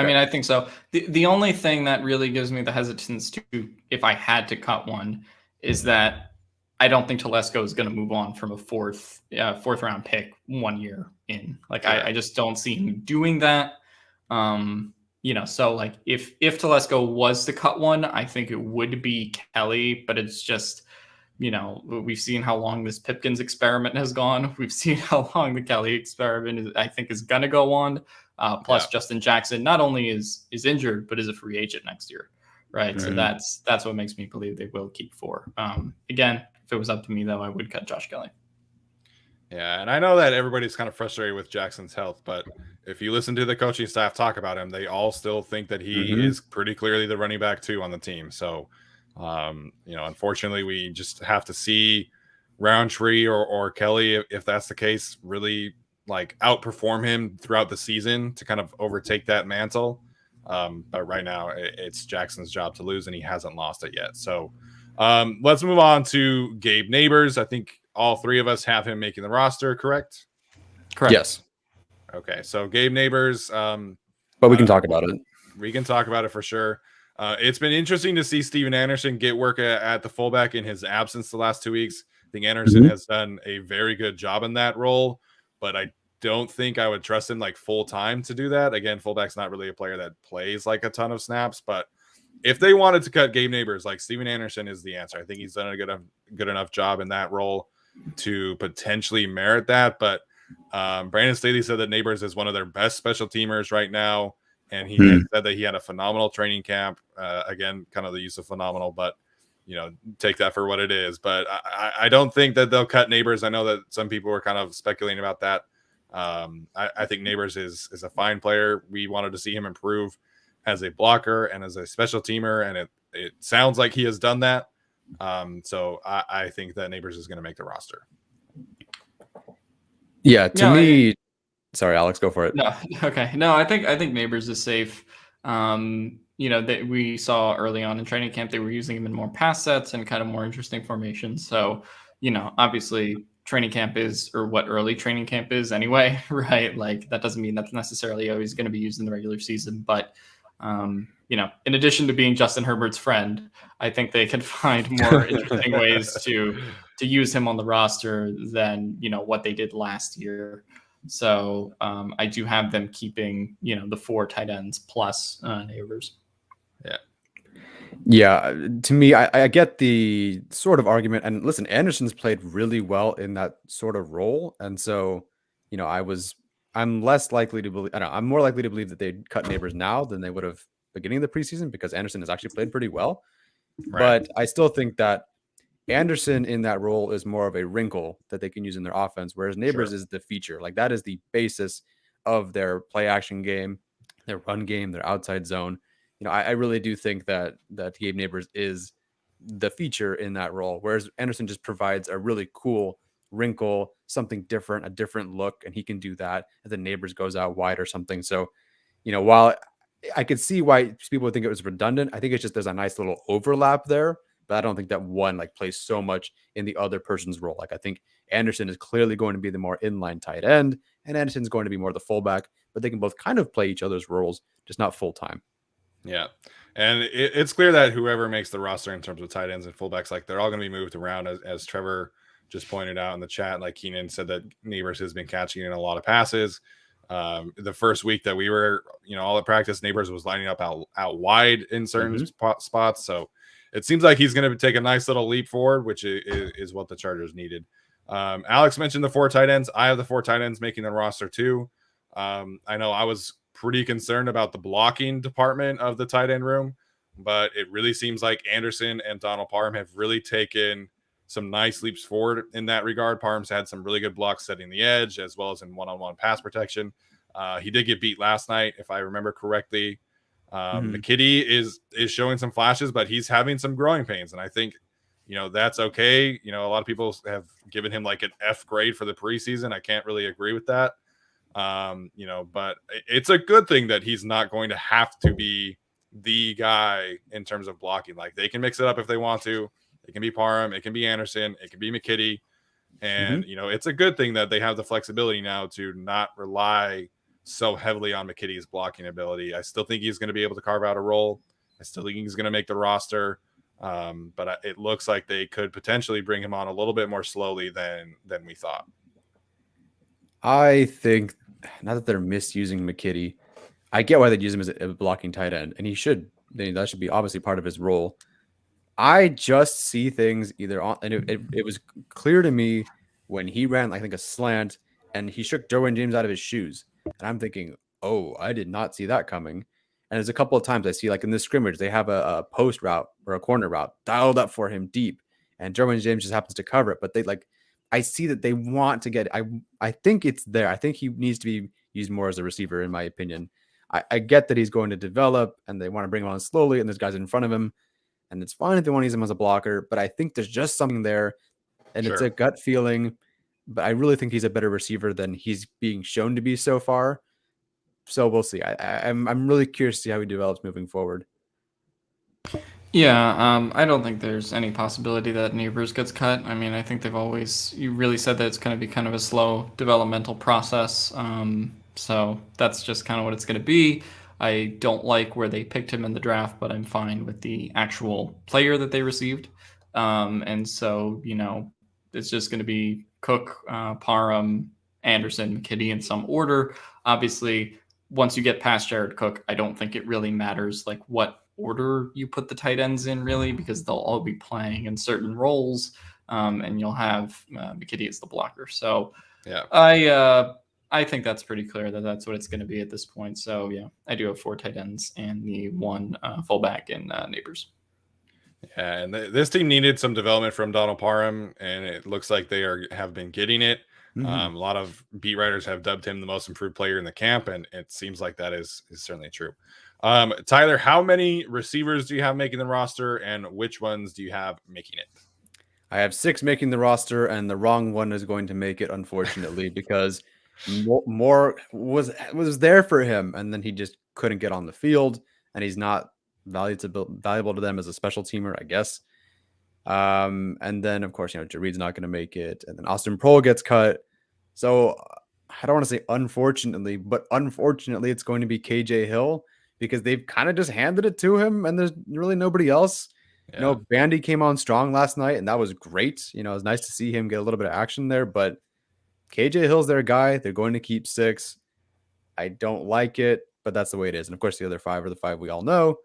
I mean, I think so. The only thing that really gives me the hesitance to, if I had to cut one, is that I don't think Telesco is going to move on from a fourth round pick 1 year in. Like, I just don't see him doing that. So like if Telesco was to cut one, I think it would be Kelley, but it's just, we've seen how long this Pipkins experiment has gone. We've seen how long the Kelley experiment I think is going to go on. Plus Justin Jackson not only is injured, but is a free agent next year. Right. So that's what makes me believe they will keep 4. Again, if it was up to me though, I would cut Josh Kelley. Yeah, and I know that everybody's kind of frustrated with Jackson's health, but if you listen to the coaching staff talk about him, they all still think that he is pretty clearly the running back 2 on the team. So, unfortunately, we just have to see Roundtree or Kelley, if that's the case, really like outperform him throughout the season to kind of overtake that mantle. But right now, it's Jackson's job to lose, and he hasn't lost it yet. So, let's move on to Gabe Neighbors. I think all 3 of us have him making the roster, correct? Correct. Yes. Okay, so Gabe Neighbors. But we can talk about it. We can talk about it for sure. It's been interesting to see Steven Anderson get work at the fullback in his absence the last 2 weeks. I think Anderson has done a very good job in that role, but I don't think I would trust him like full time to do that. Again, fullback's not really a player that plays like a ton of snaps, but if they wanted to cut Gabe Neighbors, like Steven Anderson is the answer. I think he's done a good enough job in that role to potentially merit that. But Brandon Staley said that Neighbors is one of their best special teamers right now. And he had said that he had a phenomenal training camp. Again, kind of the use of phenomenal, but take that for what it is. But I don't think that they'll cut Neighbors. I know that some people were kind of speculating about that. I think Neighbors is a fine player. We wanted to see him improve as a blocker and as a special teamer, and it sounds like he has done that. So I think that Neighbors is going to make the roster. Yeah, to me, sorry, Alex, go for it. No, okay. No, I think Neighbors is safe. That we saw early on in training camp, they were using him in more pass sets and kind of more interesting formations. So, obviously training camp is, or what early training camp is anyway, right? Like that doesn't mean that's necessarily always going to be used in the regular season, but in addition to being Justin Herbert's friend, I think they can find more interesting ways to use him on the roster than, what they did last year. So I do have them keeping, the 4 tight ends plus Neighbors. Yeah, to me, I get the sort of argument. And listen, Anderson's played really well in that sort of role. And so, I'm less likely to believe, I'm more likely to believe that they'd cut Neighbors now than they would have beginning of the preseason because Anderson has actually played pretty well. Right. But I still think that Anderson in that role is more of a wrinkle that they can use in their offense, whereas Neighbors is the feature. Like that is the basis of their play action game, their run game, their outside zone. I really do think that Gabe Neighbors is the feature in that role, whereas Anderson just provides a really cool wrinkle, something different, a different look, and he can do that. And then Neighbors goes out wide or something. So, while I could see why people would think it was redundant, I think it's just there's a nice little overlap there. But I don't think that one plays so much in the other person's role. Like I think Anderson is clearly going to be the more inline tight end, and Anderson's going to be more the fullback. But they can both kind of play each other's roles, just not full time. Yeah, and it's clear that whoever makes the roster in terms of tight ends and fullbacks, like they're all going to be moved around, as Trevor just pointed out in the chat. Like Keenan said that Neighbors has been catching in a lot of passes. The first week that we were, all at practice, Neighbors was lining up out wide in certain spots. So it seems like he's going to take a nice little leap forward, which is what the Chargers needed. Alex mentioned the 4 tight ends. I have the 4 tight ends making the roster too. I know I was pretty concerned about the blocking department of the tight end room, but it really seems like Anderson and Donald Parham have really taken some nice leaps forward in that regard. Parham's had some really good blocks setting the edge as well as in one-on-one pass protection. He did get beat last night, if I remember correctly. McKitty is showing some flashes, but he's having some growing pains, and I think that's okay. A lot of people have given him like an F grade for the preseason. I can't really agree with that. But it's a good thing that he's not going to have to be the guy in terms of blocking. Like, they can mix it up if they want to. It can be Parham, it can be Anderson, it can be McKitty. And, it's a good thing that they have the flexibility now to not rely so heavily on McKitty's blocking ability. I still think he's going to be able to carve out a role. I still think he's going to make the roster. But it looks like they could potentially bring him on a little bit more slowly than we thought. I think, not that they're misusing McKitty, I get why they'd use him as a blocking tight end, and that should be obviously part of his role. I just see things either on, and it was clear to me when he ran, I think, a slant, and he shook Derwin James out of his shoes. And I'm thinking, oh, I did not see that coming. And there's a couple of times I see, like in this scrimmage, they have a post route or a corner route dialed up for him deep, and Derwin James just happens to cover it. But I see that they want to get. I think it's there. I think he needs to be used more as a receiver, in my opinion. I get that he's going to develop, and they want to bring him on slowly, and there's guys in front of him, and it's fine if they want to use him as a blocker. But I think there's just something there, and It's a gut feeling. But I really think he's a better receiver than he's being shown to be so far. So we'll see. I'm really curious to see how he develops moving forward. Yeah, I don't think there's any possibility that Neighbors gets cut. I mean, I think you really said that it's going to be kind of a slow developmental process. So that's just kind of what it's going to be. I don't like where they picked him in the draft, but I'm fine with the actual player that they received. And so, it's just going to be Cook, Parham, Anderson, McKitty in some order. Obviously, once you get past Jared Cook, I don't think it really matters like what order you put the tight ends in, really, because they'll all be playing in certain roles, and you'll have McKitty as the blocker. So yeah, I think that's pretty clear that that's what it's going to be at this point. So yeah, I do have 4 tight ends and the 1 fullback in Neighbors. Yeah, and this team needed some development from Donald Parham, and it looks like they have been getting it. A lot of beat writers have dubbed him the most improved player in the camp, and it seems like that is certainly true. Tyler, how many receivers do you have making the roster, and which ones do you have making it? I have 6 making the roster, and the wrong one is going to make it, unfortunately, because more was there for him, and then he just couldn't get on the field, and he's not valuable to them as a special teamer, I guess. And then, of course, Jareed's not going to make it, and then Austin Prohl gets cut. So I don't want to say unfortunately, but unfortunately, it's going to be KJ Hill, because they've kind of just handed it to him, and there's really nobody else. Yeah. Bandy came on strong last night, and that was great. It was nice to see him get a little bit of action there, but KJ Hill's their guy. They're going to keep 6. I don't like it, but that's the way it is. And of course, the other 5 are the 5 we all know.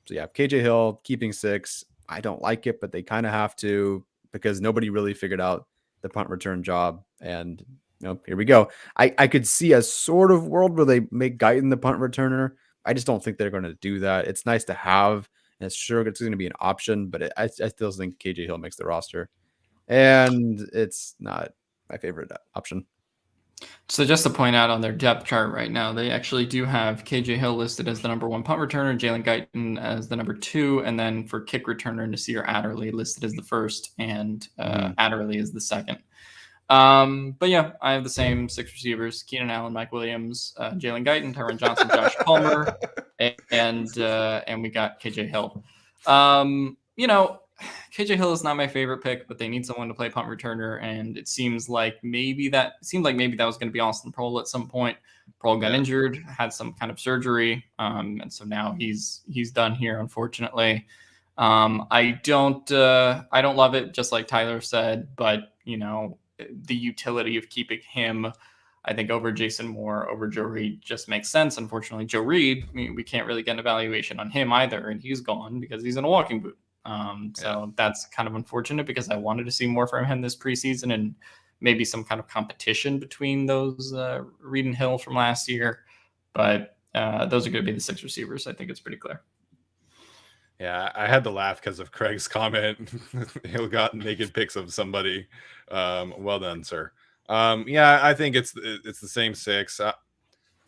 So yeah, KJ Hill keeping 6. I don't like it, but they kind of have to, because nobody really figured out the punt return job. And here we go. I could see a sort of world where they make Guyton the punt returner. I just don't think they're going to do that. It's nice to have, and it's going to be an option, but I still think KJ Hill makes the roster, and it's not my favorite option. So just to point out on their depth chart right now, they actually do have KJ Hill listed as the number 1 punt returner, Jalen Guyton as the number 2, and then for kick returner, Nasir Adderley listed as the 1st, and Adderley is the 2nd. But yeah, I have the same 6 receivers: Keenan Allen, Mike Williams, Jalen Guyton, Tyron Johnson, Josh Palmer, and we got KJ Hill. KJ Hill is not my favorite pick, but they need someone to play punt returner, and it seemed like maybe that was going to be Austin Prohl at some point. Prohl got injured, had some kind of surgery, and so now he's done here, unfortunately. I don't love it, just like Tyler said, but the utility of keeping him, I think, over Jason Moore, over Joe Reed, just makes sense. Unfortunately, Joe Reed, we can't really get an evaluation on him either, and he's gone because he's in a walking boot. That's kind of unfortunate, because I wanted to see more from him this preseason, and maybe some kind of competition between those Reed and Hill from last year. But those are going to be the 6 receivers. I think it's pretty clear. Yeah, I had to laugh because of Craig's comment. He got naked pics of somebody. Well done, sir. Yeah, I think it's the same 6.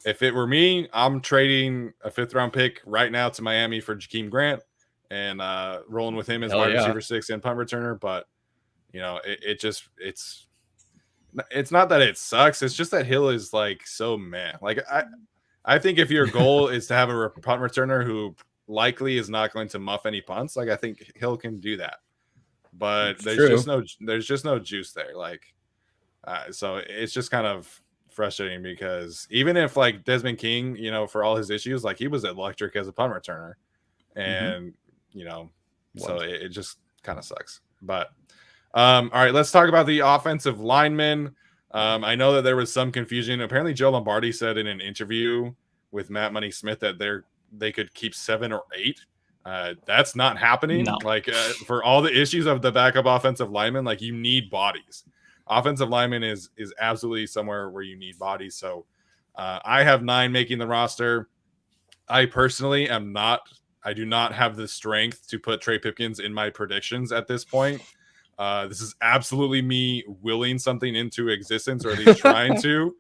If it were me, I'm trading a 5th-round pick right now to Miami for Jakeem Grant and rolling with him as wide receiver 6 and punt returner. But it's not that it sucks. It's just that Hill is like so meh. Like I think if your goal is to have a punt returner who likely is not going to muff any punts, like I think Hill can do that. But there's just no juice there. Like so it's just kind of frustrating because even if like Desmond King, for all his issues, like he was electric as a punt returner, and so it just kind of sucks. But all right, let's talk about the offensive linemen. I know that there was some confusion. Apparently, Joe Lombardi said in an interview with Matt Money Smith that they could keep 7 or 8. That's not happening. No. Like for all the issues of the backup offensive lineman, like you need bodies. Offensive lineman is absolutely somewhere where you need bodies. So I have 9 making the roster. I personally I do not have the strength to put Trey Pipkins in my predictions at this point. This is absolutely me willing something into existence, or at least trying to.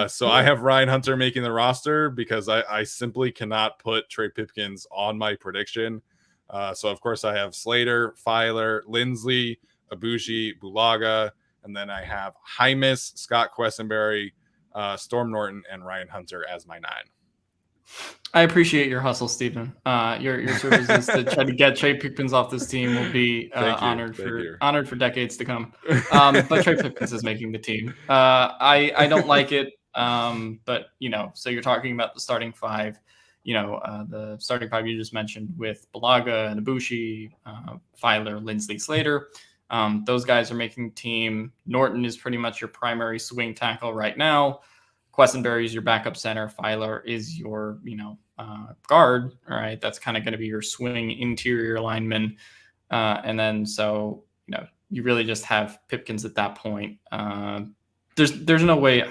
So I have Ryan Hunter making the roster because I simply cannot put Trey Pipkins on my prediction. So of course I have Slater, Filer, Lindsley, Abushi, Bulaga, and then I have Hymas, Scott Quessenberry, Storm Norton, and Ryan Hunter as my 9. I appreciate your hustle, Stephen. Your services to try to get Trey Pipkins off this team will be honored for decades to come. But Trey Pipkins is making the team. I don't like it, but so you're talking about the starting 5. The starting 5 you just mentioned with Bulaga and Abushi, Filer, Lindsley, Slater. Those guys are making the team. Norton is pretty much your primary swing tackle right now. Quessenberry is your backup center. Filer is your, guard. All right. That's kind of going to be your swing interior lineman. And then, so, you really just have Pipkins at that point. There's no way,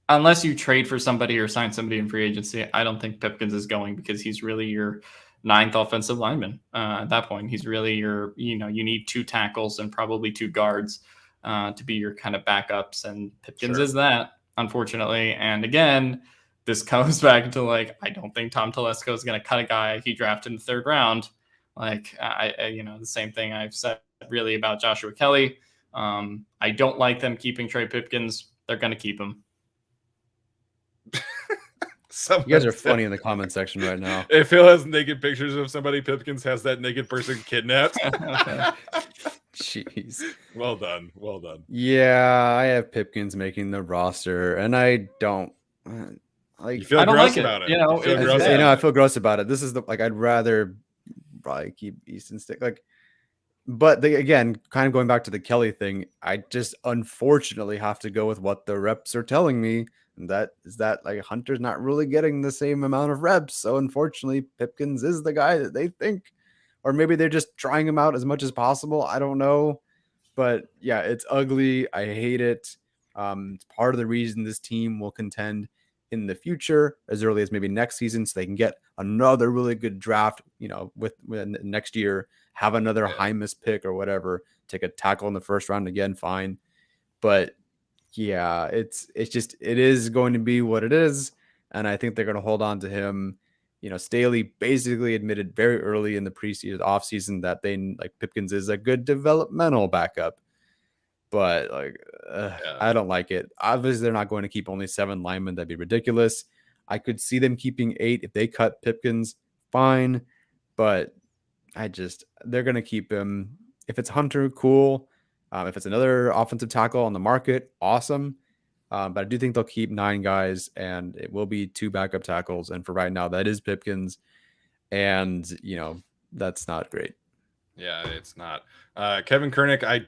unless you trade for somebody or sign somebody in free agency, I don't think Pipkins is going, because he's really your 9th offensive lineman. At that point, he's really your, you need 2 tackles and probably 2 guards to be your kind of backups. And Pipkins is that, unfortunately. And again, this comes back to I don't think Tom Telesco is going to cut a guy he drafted in the 3rd round. The same thing I've said really about Joshua Kelley. I don't like them keeping Trey Pipkins. They're going to keep him. You guys are funny in the comment section right now. If Phil has naked pictures of somebody, Pipkins has that naked person kidnapped. Jeez. Well done. Yeah, I have Pipkins making the roster, and I don't you feel gross about it. I feel gross about it. This is I'd rather probably keep Easton Stick. But again, kind of going back to the Kelley thing, I just unfortunately have to go with what the reps are telling me. And that is that Hunter's not really getting the same amount of reps. So unfortunately, Pipkins is the guy that they think, or maybe they're just trying him out as much as possible. I don't know. But yeah, it's ugly. I hate it. It's part of the reason this team will contend in the future as early as maybe next season, so they can get another really good draft, with next year, have another Hymas pick or whatever, take a tackle in the 1st round again, fine. But yeah, it is going to be what it is. And I think they're going to hold on to him. Staley basically admitted very early in the preseason offseason that Pipkins is a good developmental backup. But I don't like it. Obviously, they're not going to keep only 7 linemen. That'd be ridiculous. I could see them keeping 8 if they cut Pipkins, fine. But they're going to keep him. If it's Hunter, cool. If it's another offensive tackle on the market, awesome. But I do think they'll keep 9 guys, and it will be 2 backup tackles. And for right now, that is Pipkins. And, that's not great. Yeah, it's not. Kevin Kernick, I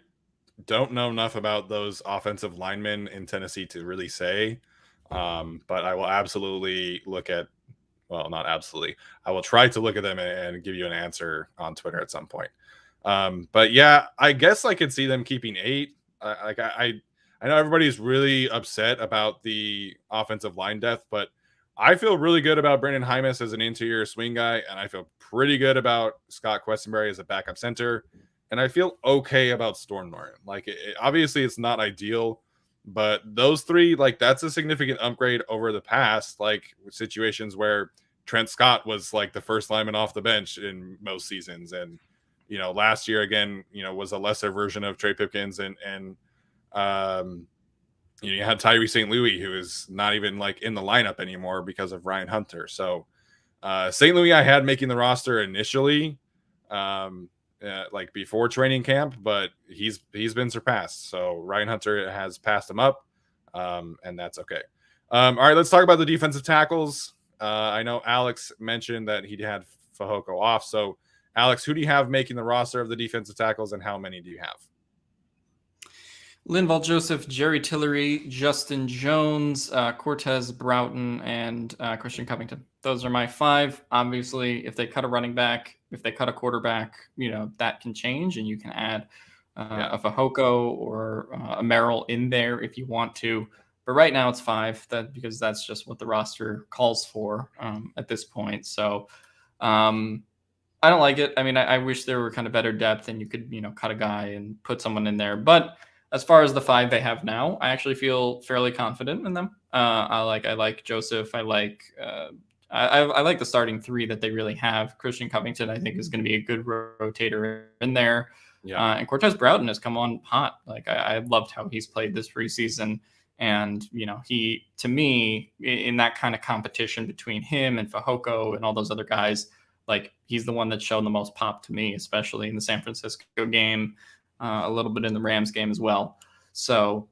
don't know enough about those offensive linemen in Tennessee to really say. But I will absolutely not absolutely. I will try to look at them and give you an answer on Twitter at some point. But yeah, I guess I could see them keeping 8. I know everybody's really upset about the offensive line depth, but I feel really good about Brandon Hymas as an interior swing guy, and I feel pretty good about Scott Questenberry as a backup center, and I feel okay about Storm Norton. Like, obviously, it's not ideal, but those three, like, that's a significant upgrade over the past, like, situations where Trent Scott was like the first lineman off the bench in most seasons, and last year again, was a lesser version of Trey Pipkins, and you had Tyree St. Louis, who is not even like in the lineup anymore because of Ryan Hunter. So St. Louis, I had making the roster initially, like before training camp, but he's been surpassed. So Ryan Hunter has passed him up, and that's okay. All right, let's talk about the defensive tackles. I know Alex mentioned that he had Fehoko off. So Alex, who do you have making the roster of the defensive tackles, and how many do you have? Linval Joseph, Jerry Tillery, Justin Jones, Cortez Broughton, and Christian Covington. Those are my 5. Obviously, if they cut a running back, if they cut a quarterback, that can change, and you can add a Fehoko or a Merrill in there if you want to. But right now it's 5, because that's just what the roster calls for at this point. So I don't like it. I mean, I wish there were kind of better depth, and you could, cut a guy and put someone in there. But as far as the 5 they have now, I actually feel fairly confident in them. I like Joseph. I like the starting 3 that they really have. Christian Covington, I think, is going to be a good rotator in there. Yeah. And Cortez Broughton has come on hot. Like, I loved how he's played this preseason. And, he, to me, in that kind of competition between him and Fehoko and all those other guys, like, he's the one that's shown the most pop to me, especially in the San Francisco game. A little bit in the Rams game as well. So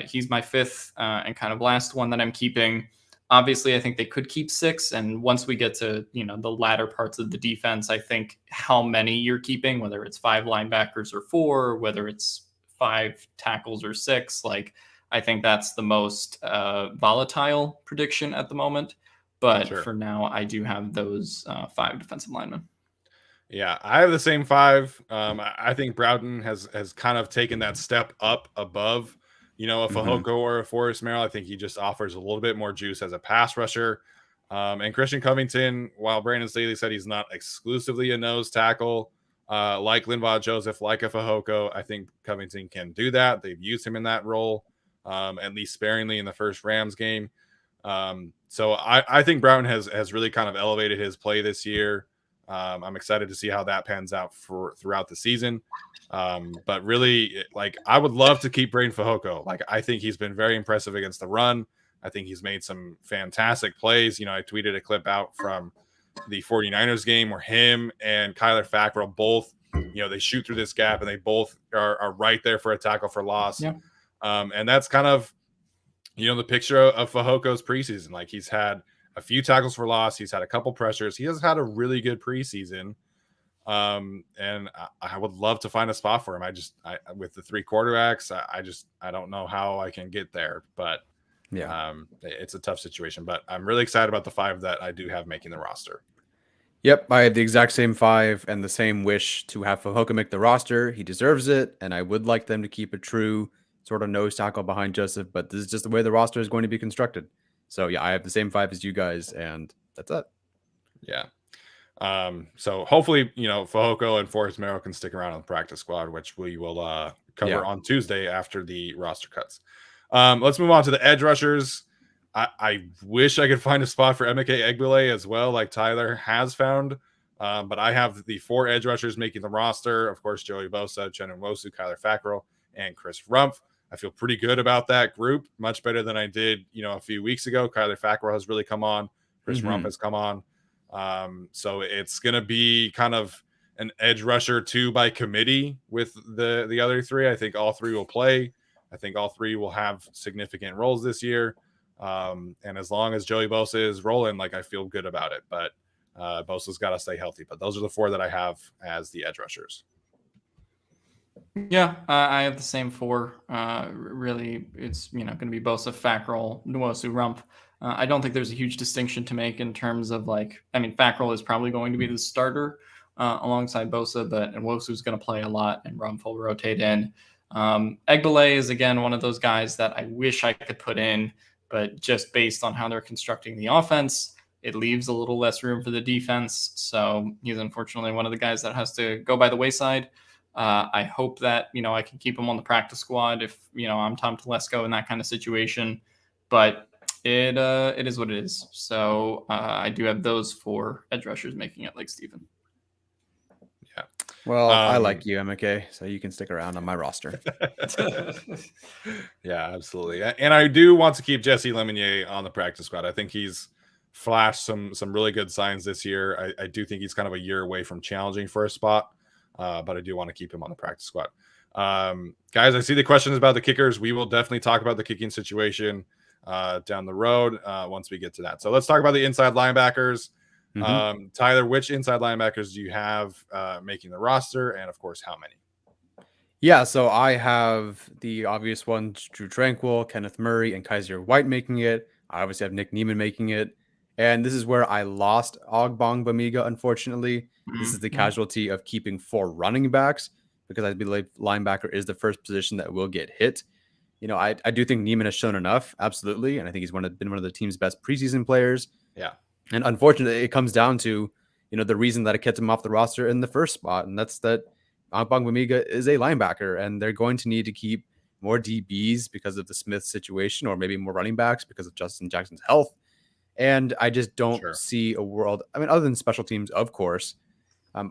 he's my 5th and kind of last one that I'm keeping. Obviously, I think they could keep 6. And once we get to, the latter parts of the defense, I think how many you're keeping, whether it's 5 linebackers or 4, whether it's 5 tackles or 6, like, I think that's the most volatile prediction at the moment. But for now, I do have those 5 defensive linemen. Yeah, I have the same 5. I think Broughton has kind of taken that step up above, a Fehoko or a Forrest Merrill. I think he just offers a little bit more juice as a pass rusher. And Christian Covington, while Brandon Staley said he's not exclusively a nose tackle, like Linval Joseph, like a Fehoko, I think Covington can do that. They've used him in that role, at least sparingly in the first Rams game. So I think Broughton has really kind of elevated his play this year. I'm excited to see how that pans out throughout the season. But really, like, I would love to keep Braden Fehoko. Like, I think he's been very impressive against the run. I think he's made some fantastic plays. I tweeted a clip out from the 49ers game where him and Kyler Fackrell both, they shoot through this gap, and they both are right there for a tackle for loss. Yeah. And that's kind of, the picture of Fehoko's preseason. Like, he's had a few tackles for loss. He's had a couple pressures. He has had a really good preseason. And I would love to find a spot for him. With the 3 quarterbacks, I don't know how I can get there, but it's a tough situation, but I'm really excited about the 5 that I do have making the roster. Yep. I had the exact same 5 and the same wish to have Fehoko make the roster. He deserves it. And I would like them to keep a true sort of nose tackle behind Joseph, but this is just the way the roster is going to be constructed. So yeah, I have the same 5 as you guys, and that's it. Yeah. So hopefully, Fehoko and Forrest Merrill can stick around on the practice squad, which we will cover on Tuesday after the roster cuts. Let's move on to the edge rushers. I wish I could find a spot for Emeka Egbule as well, like Tyler has found. But I have the 4 edge rushers making the roster. Of course, Joey Bosa, Chen Nwosu, Kyler Fackrell, and Chris Rumpf. I feel pretty good about that group, much better than I did, a few weeks ago. Kyler Fackrell has really come on. Chris Rumpf has come on. So it's going to be kind of an edge rusher 2 by committee with the other 3. I think all 3 will play. I think all 3 will have significant roles this year. And as long as Joey Bosa is rolling, like, I feel good about it. But Bosa's got to stay healthy. But those are the 4 that I have as the edge rushers. Yeah, I have the same 4. Really, it's going to be Bosa, Fackrell, Nwosu, Rumpf. I don't think there's a huge distinction to make in terms of, like, I mean, Fackrell is probably going to be the starter alongside Bosa, but Nwosu's going to play a lot, and Rumpf will rotate in. Egbule is, again, one of those guys that I wish I could put in, but just based on how they're constructing the offense, it leaves a little less room for the defense. So he's unfortunately one of the guys that has to go by the wayside. I hope that, I can keep him on the practice squad if, I'm Tom Telesco in that kind of situation. But it is what it is. So I do have those 4 edge rushers making it like Steven. Yeah. Well, I like you, MK, so you can stick around on my roster. Yeah, absolutely. And I do want to keep Jesse Lemonnier on the practice squad. I think he's flashed some really good signs this year. I do think he's kind of a year away from challenging for a spot, but I do want to keep him on the practice squad. Guys, I see the questions about the kickers. We will definitely talk about the kicking situation down the road once we get to that. So let's talk about the inside linebackers. Tyler, which inside linebackers do you have making the roster, and of course, how many? Yeah, so I have the obvious ones: Drew Tranquil, Kenneth Murray, and Kaiser White making it. I obviously have Nick Neiman making it. And this is where I lost Ogbongbemiga, unfortunately. This is the casualty of keeping 4 running backs, because I believe linebacker is the first position that will get hit. I do think Neiman has shown enough, absolutely. And I think he's been one of the team's best preseason players. Yeah. And unfortunately, it comes down to, the reason that it kept him off the roster in the first spot. And that's that Ogbongbemiga is a linebacker, and they're going to need to keep more DBs because of the Smith situation, or maybe more running backs because of Justin Jackson's health. And I just don't see a world. I mean, other than special teams, of course,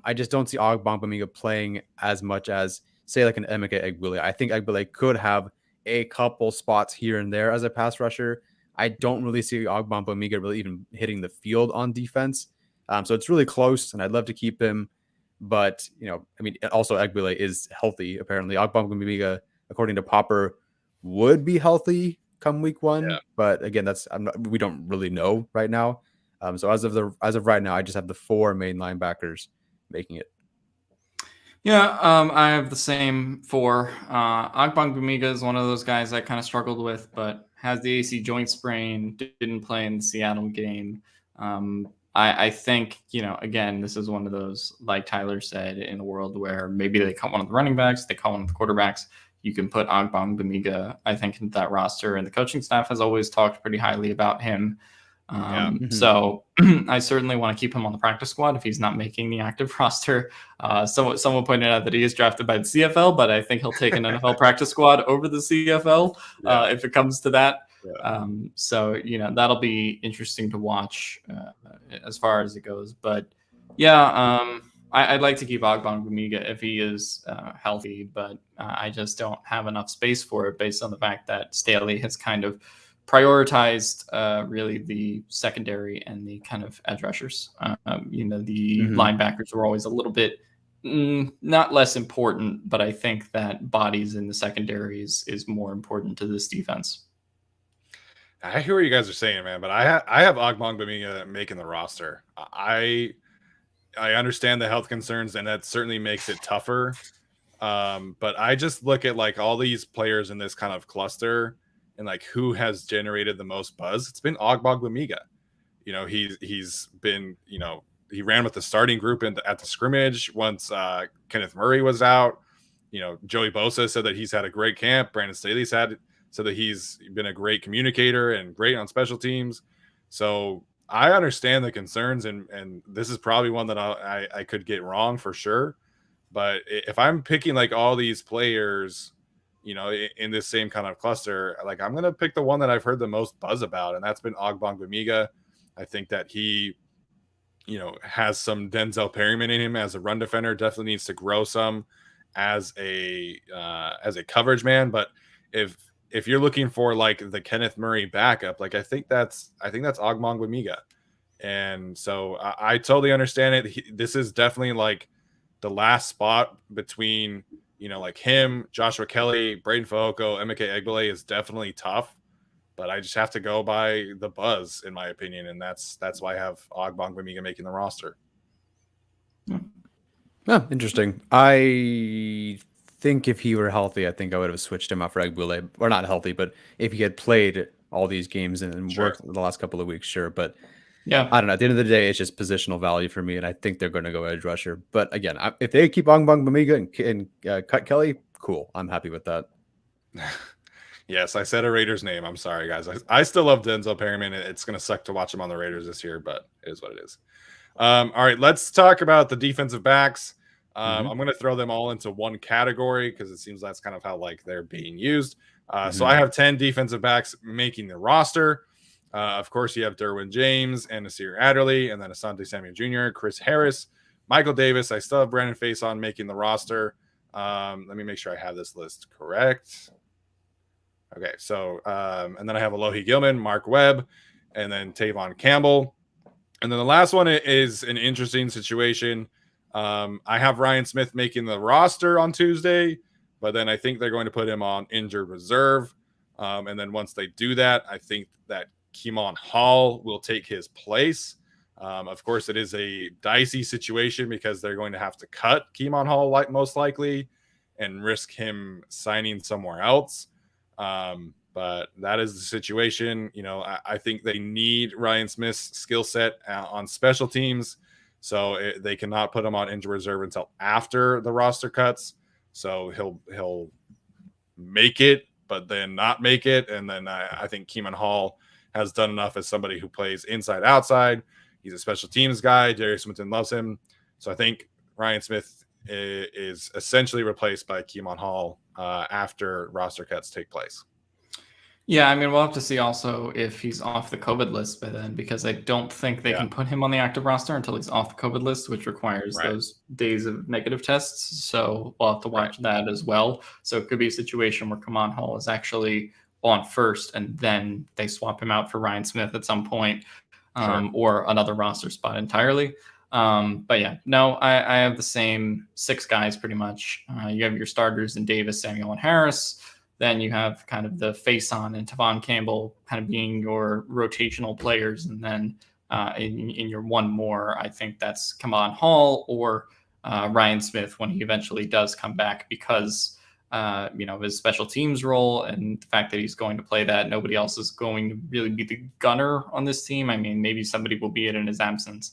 I just don't see Ogbongbemiga playing as much as, say, like an Emeka Egbule. I think Egbule could have a couple spots here and there as a pass rusher. I don't really see Ogbongbemiga really even hitting the field on defense. So it's really close, and I'd love to keep him. But, also Egbule is healthy, apparently. Ogbongbemiga, according to Popper, would be healthy come week 1. Yeah. But again, we don't really know right now. So as of right now, I just have the 4 main linebackers making it. Yeah, I have the same 4. Ogbongbemiga is one of those guys I kind of struggled with, but has the AC joint sprain, didn't play in the Seattle game. I think, again, this is one of those, like Tyler said, in a world where maybe they cut one of the running backs, they cut one of the quarterbacks. You can put Ogbongbemiga, I think, into that roster, and the coaching staff has always talked pretty highly about him. So I certainly want to keep him on the practice squad if he's not making the active roster. Someone pointed out that he is drafted by the CFL, but I think he'll take an NFL practice squad over the CFL if it comes to that. So that'll be interesting to watch as far as it goes. But I'd like to keep Ogbongbemiga if he is healthy, but I just don't have enough space for it based on the fact that Staley has kind of prioritized really the secondary and the kind of edge rushers. The linebackers were always a little bit not less important, but I think that bodies in the secondaries is more important to this defense. I hear what you guys are saying, man, but I have Ogbongbemiga making the roster. I understand the health concerns, and that certainly makes it tougher. But I just look at like all these players in this kind of cluster and like who has generated the most buzz. It's been Ogbongbemiga. He's been, he ran with the starting group at the scrimmage once Kenneth Murray was out. Joey Bosa said that he's had a great camp. Brandon Staley said that he's been a great communicator and great on special teams. So I understand the concerns, and this is probably one that I could get wrong for sure. But if I'm picking like all these players, in this same kind of cluster, like I'm going to pick the one that I've heard the most buzz about, and that's been Ogbongbemiga. I think that he, has some Denzel Perryman in him as a run defender, definitely needs to grow some as a coverage man. But if you're looking for like the Kenneth Murray backup, like I think that's Ogbongbemiga. And so I totally understand it. This is definitely like the last spot between, like him, Joshua Kelley, Braden Fehoko, Emeka Egbule is definitely tough, but I just have to go by the buzz, in my opinion. And that's why I have Ogbongbemiga making the roster. Oh, interesting. I think if he were healthy, I think I would have switched him out for Egbule. Or not healthy, but if he had played all these games and worked the last couple of weeks, sure. But yeah, I don't know. At the end of the day, it's just positional value for me, and I think they're going to go edge rusher. But again, if they keep Ogbongbemiga and cut Kelley, cool. I'm happy with that. Yes, I said a Raiders name. I'm sorry, guys. I still love Denzel Perryman. It's going to suck to watch him on the Raiders this year, but it is what it is. All right, let's talk about the defensive backs. I'm going to throw them all into one category because it seems that's kind of how like they're being used. So I have 10 defensive backs making the roster. Of course, you have Derwin James and Nasir Adderley, and then Asante Samuel Jr., Chris Harris, Michael Davis. I still have Brandon Faison making the roster. Let me make sure I have this list correct. Okay, so and then I have Alohi Gilman, Mark Webb, and then Tavon Campbell. And then the last one is an interesting situation. I have Ryan Smith making the roster on Tuesday, but then I think they're going to put him on injured reserve. And then once they do that, I think that Keemon Hall will take his place. Of course, it is a dicey situation because they're going to have to cut Keemon Hall most likely and risk him signing somewhere else. But that is the situation. You know, I think they need Ryan Smith's skill set on special teams. So they cannot put him on injured reserve until after the roster cuts. So he'll make it, but then not make it. And then I think Keemon Hall has done enough as somebody who plays inside, outside. He's a special teams guy. Darius Swinton loves him. So I think Ryan Smith is essentially replaced by Keemon Hall after roster cuts take place. Yeah, I mean, we'll have to see also if he's off the COVID list by then, because I don't think they can put him on the active roster until he's off the COVID list, which requires those days of negative tests. So we'll have to watch that as well. So it could be a situation where Keemon Hall is actually on first, and then they swap him out for Ryan Smith at some point, or another roster spot entirely. But yeah, no, I have the same 6 guys pretty much. You have your starters in Davis, Samuel, and Harris. Then you have kind of the Faison and Tavon Campbell kind of being your rotational players. And then in your one more, I think that's Keemon Hall or Ryan Smith when he eventually does come back, because of his special teams role and the fact that he's going to play that. Nobody else is going to really be the gunner on this team. I mean, maybe somebody will be it in his absence.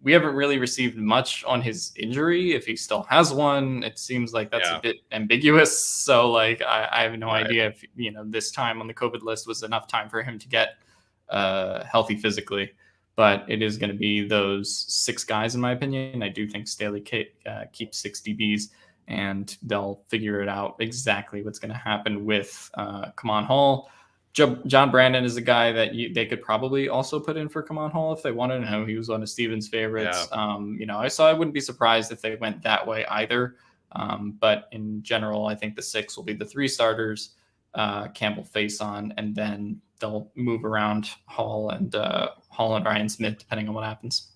We haven't really received much on his injury. If he still has one, it seems like that's a bit ambiguous. So like, I have no idea if, this time on the COVID list was enough time for him to get healthy physically, but it is going to be those 6 guys, in my opinion. I do think Staley keeps 6 DBs, and they'll figure it out exactly what's going to happen with Keemon Hall. John Brandon is a guy that they could probably also put in for Keemon Hall if they wanted to know. He was one of Steven's favorites. I wouldn't be surprised if they went that way either. But in general, I think the 6 will be the 3 starters, Campbell, Faison, and then they'll move around Hall and Ryan Smith depending on what happens.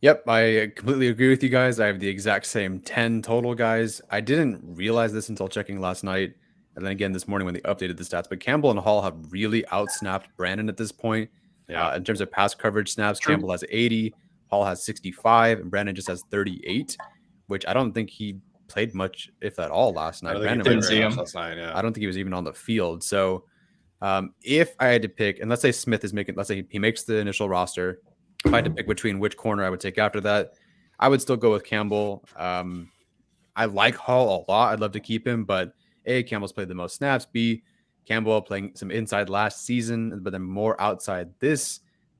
Yep, I completely agree with you guys. I have the exact same 10 total guys. I didn't realize this until checking last night, and then again this morning when they updated the stats. But Campbell and Hall have really outsnapped Brandon at this point. In terms of pass coverage snaps, Campbell has 80, Hall has 65, and Brandon just has 38, which I don't think he played much, if at all, last night. Brandon didn't see him last night. I don't think he was even on the field. So if I had to pick, and let's say Smith is let's say he makes the initial roster. If I had to pick between which corner I would take after that, I would still go with Campbell. I like Hall a lot. I'd love to keep him, but A, Campbell's played the most snaps. B, Campbell playing some inside last season, but then more outside this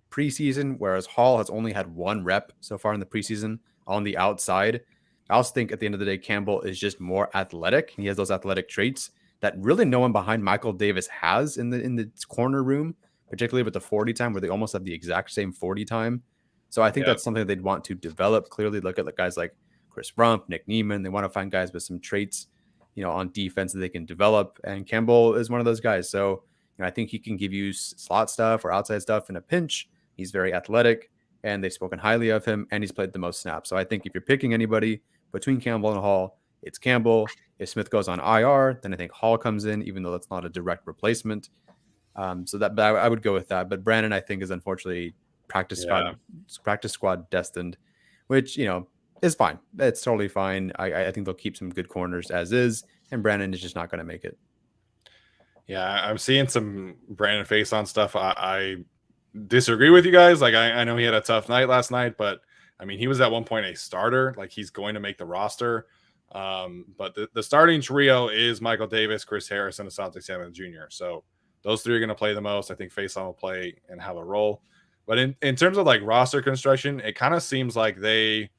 preseason, whereas Hall has only had 1 rep so far in the preseason on the outside. I also think at the end of the day, Campbell is just more athletic. He has those athletic traits that really no one behind Michael Davis has in the corner room, particularly with the 40 time, where they almost have the exact same 40 time. So I think that's something they'd want to develop. Clearly, look at the guys like Chris Rump, Nick Neiman. They want to find guys with some traits, on defense that they can develop. And Campbell is one of those guys. So I think he can give you slot stuff or outside stuff in a pinch. He's very athletic, and they've spoken highly of him, and he's played the most snaps. So I think if you're picking anybody between Campbell and Hall, it's Campbell. If Smith goes on IR, then I think Hall comes in, even though that's not a direct replacement. But I would go with that. But Brandon, I think, is unfortunately practice squad destined, which, is fine. It's totally fine. I think they'll keep some good corners as is, and Brandon is just not going to make it. Yeah, I'm seeing some Brandon Faison stuff. I disagree with you guys. Like, I know he had a tough night last night, but I mean, he was at one point a starter. Like, he's going to make the roster. But the starting trio is Michael Davis, Chris Harris, and Asante Samuel Jr. So those three are going to play the most. I think Faison will play and have a role. But in terms of like roster construction, it kind of seems like they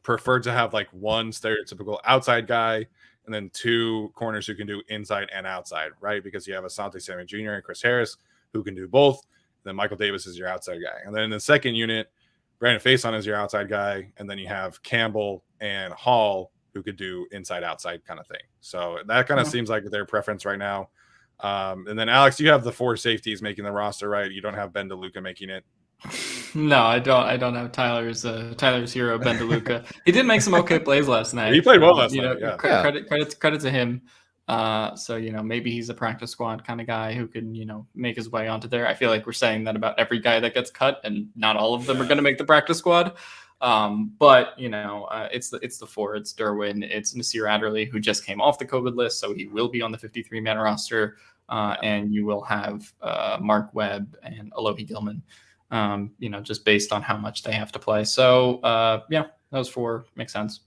prefer to have like one stereotypical outside guy and then two corners who can do inside and outside, right? Because you have Asante Samuel Jr. and Chris Harris who can do both. Then Michael Davis is your outside guy. And then in the second unit, Brandon Faison is your outside guy. And then you have Campbell and Hall who could do inside outside kind of thing. So that kind of seems like their preference right now. And then Alex, you have the 4 safeties making the roster, right? You don't have Ben DeLuca making it. No, I don't have Tyler's hero, Ben DeLuca. He did make some okay plays last night. He played well last night. Yeah. Credit to him. So maybe he's a practice squad kind of guy who can make his way onto there. I feel like we're saying that about every guy that gets cut, and not all of them are going to make the practice squad. But it's the 4. It's Derwin. It's Nasir Adderley, who just came off the COVID list, so he will be on the 53-man roster. And you will have Mark Webb and Alohi Gilman. Just based on how much they have to play. So, those 4 make sense.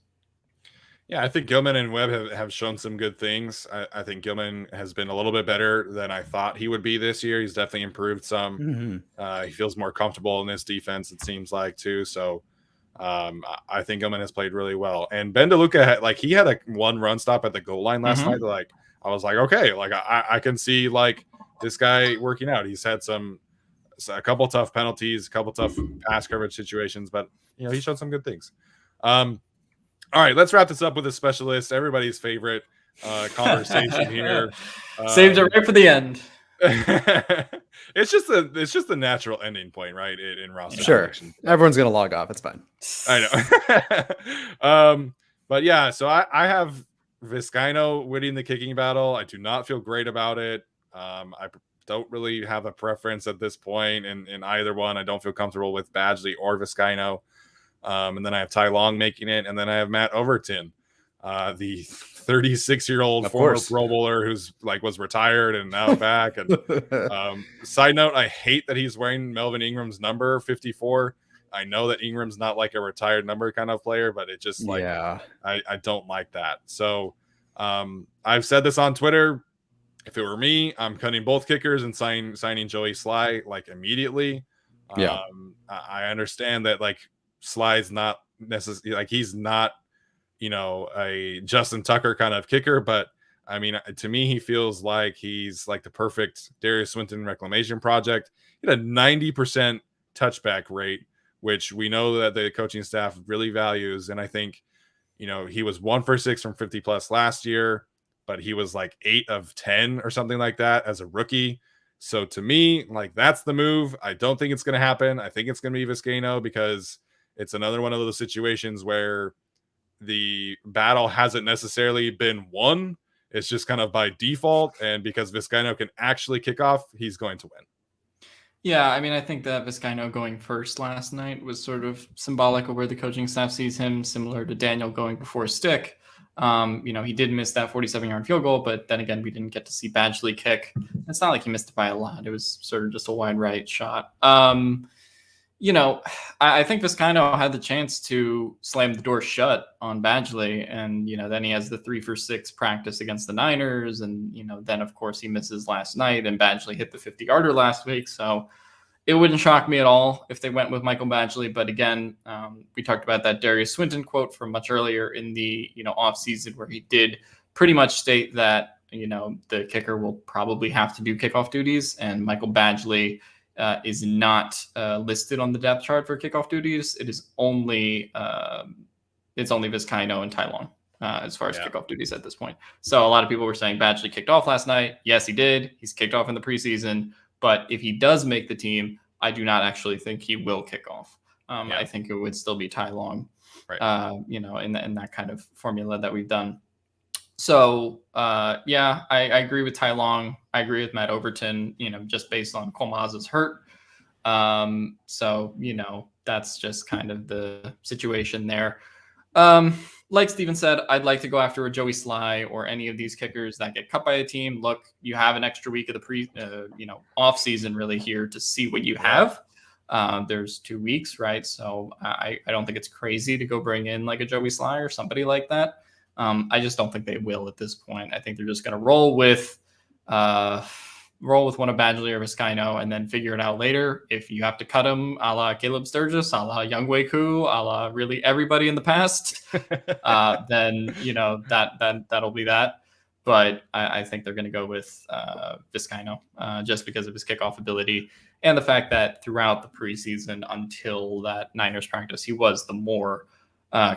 Yeah, I think Gilman and Webb have shown some good things. I think Gilman has been a little bit better than I thought he would be this year. He's definitely improved some. Mm-hmm. He feels more comfortable in this defense, it seems like, too. So I think Gilman has played really well. And Ben DeLuca, he had a 1 run stop at the goal line last night. I was like, okay, I can see, this guy working out. He's had a couple tough penalties, a couple tough pass coverage situations, but he showed some good things. All right, let's wrap this up with a specialist, everybody's favorite conversation here. Saved it right for the end. It's just the natural ending point, right? In roster. Sure, everyone's gonna log off. It's fine. I know. But yeah, so I have Vizcaino winning the kicking battle. I do not feel great about it. I don't really have a preference at this point in either one. I don't feel comfortable with Badgley or Vizcaino. And then I have Ty Long making it, and then I have Matt Overton, the 36-year-old former Pro Bowler who's was retired and now back. And side note, I hate that he's wearing Melvin Ingram's number 54. I know that Ingram's not a retired number kind of player, but it just I don't like that. So I've said this on Twitter. If it were me, I'm cutting both kickers and signing Joey Sly immediately. Yeah, I understand that Sly's not necessarily he's not a Justin Tucker kind of kicker, but I mean, to me, he feels like he's the perfect Darius Swinton reclamation project. He had a 90% touchback rate, which we know that the coaching staff really values. And I think he was 1 for 6 from 50 plus last year, but he was 8 of 10 or something like that as a rookie. So to me, that's the move. I don't think it's going to happen. I think it's going to be Vizcaino because it's another one of those situations where the battle hasn't necessarily been won. It's just kind of by default. And because Vizcaino can actually kick off, he's going to win. Yeah, I mean, I think that Vizcaino going first last night was sort of symbolic of where the coaching staff sees him, similar to Daniel going before Stick. He did miss that 47-yard field goal, but then again, we didn't get to see Badgley kick. It's not like he missed it by a lot. It was sort of just a wide right shot. I think Vizcaino had the chance to slam the door shut on Badgley, and then he has the 3 for 6 practice against the Niners, and then of course he misses last night, and Badgley hit the 50-yarder last week, so it wouldn't shock me at all if they went with Michael Badgley. But again, we talked about that Darius Swinton quote from much earlier in the off season, where he did pretty much state that the kicker will probably have to do kickoff duties, and Michael Badgley is not listed on the depth chart for kickoff duties. It is only Vizcaino and Ty Long as far as kickoff duties at this point. So a lot of people were saying Badgley kicked off last night. Yes, he did. He's kicked off in the preseason. But if he does make the team, I do not actually think he will kick off. I think it would still be Ty Long, right. In that kind of formula that we've done. So, I agree with Ty Long. I agree with Matt Overton, just based on Kolmaz's hurt. That's just kind of the situation there. Like Steven said, I'd like to go after a Joey Sly or any of these kickers that get cut by a team. Look, you have an extra week of the off season really here to see what you have. There's 2 weeks, right? So I don't think it's crazy to go bring in a Joey Sly or somebody like that. I just don't think they will at this point. I think they're just going to roll with one of Badgley or Vizcaino and then figure it out later. If you have to cut him, a la Caleb Sturgis, a la Younghoe Koo, a la really everybody in the past, then that'll be that. But I think they're going to go with Vizcaino just because of his kickoff ability and the fact that throughout the preseason until that Niners practice, he was the more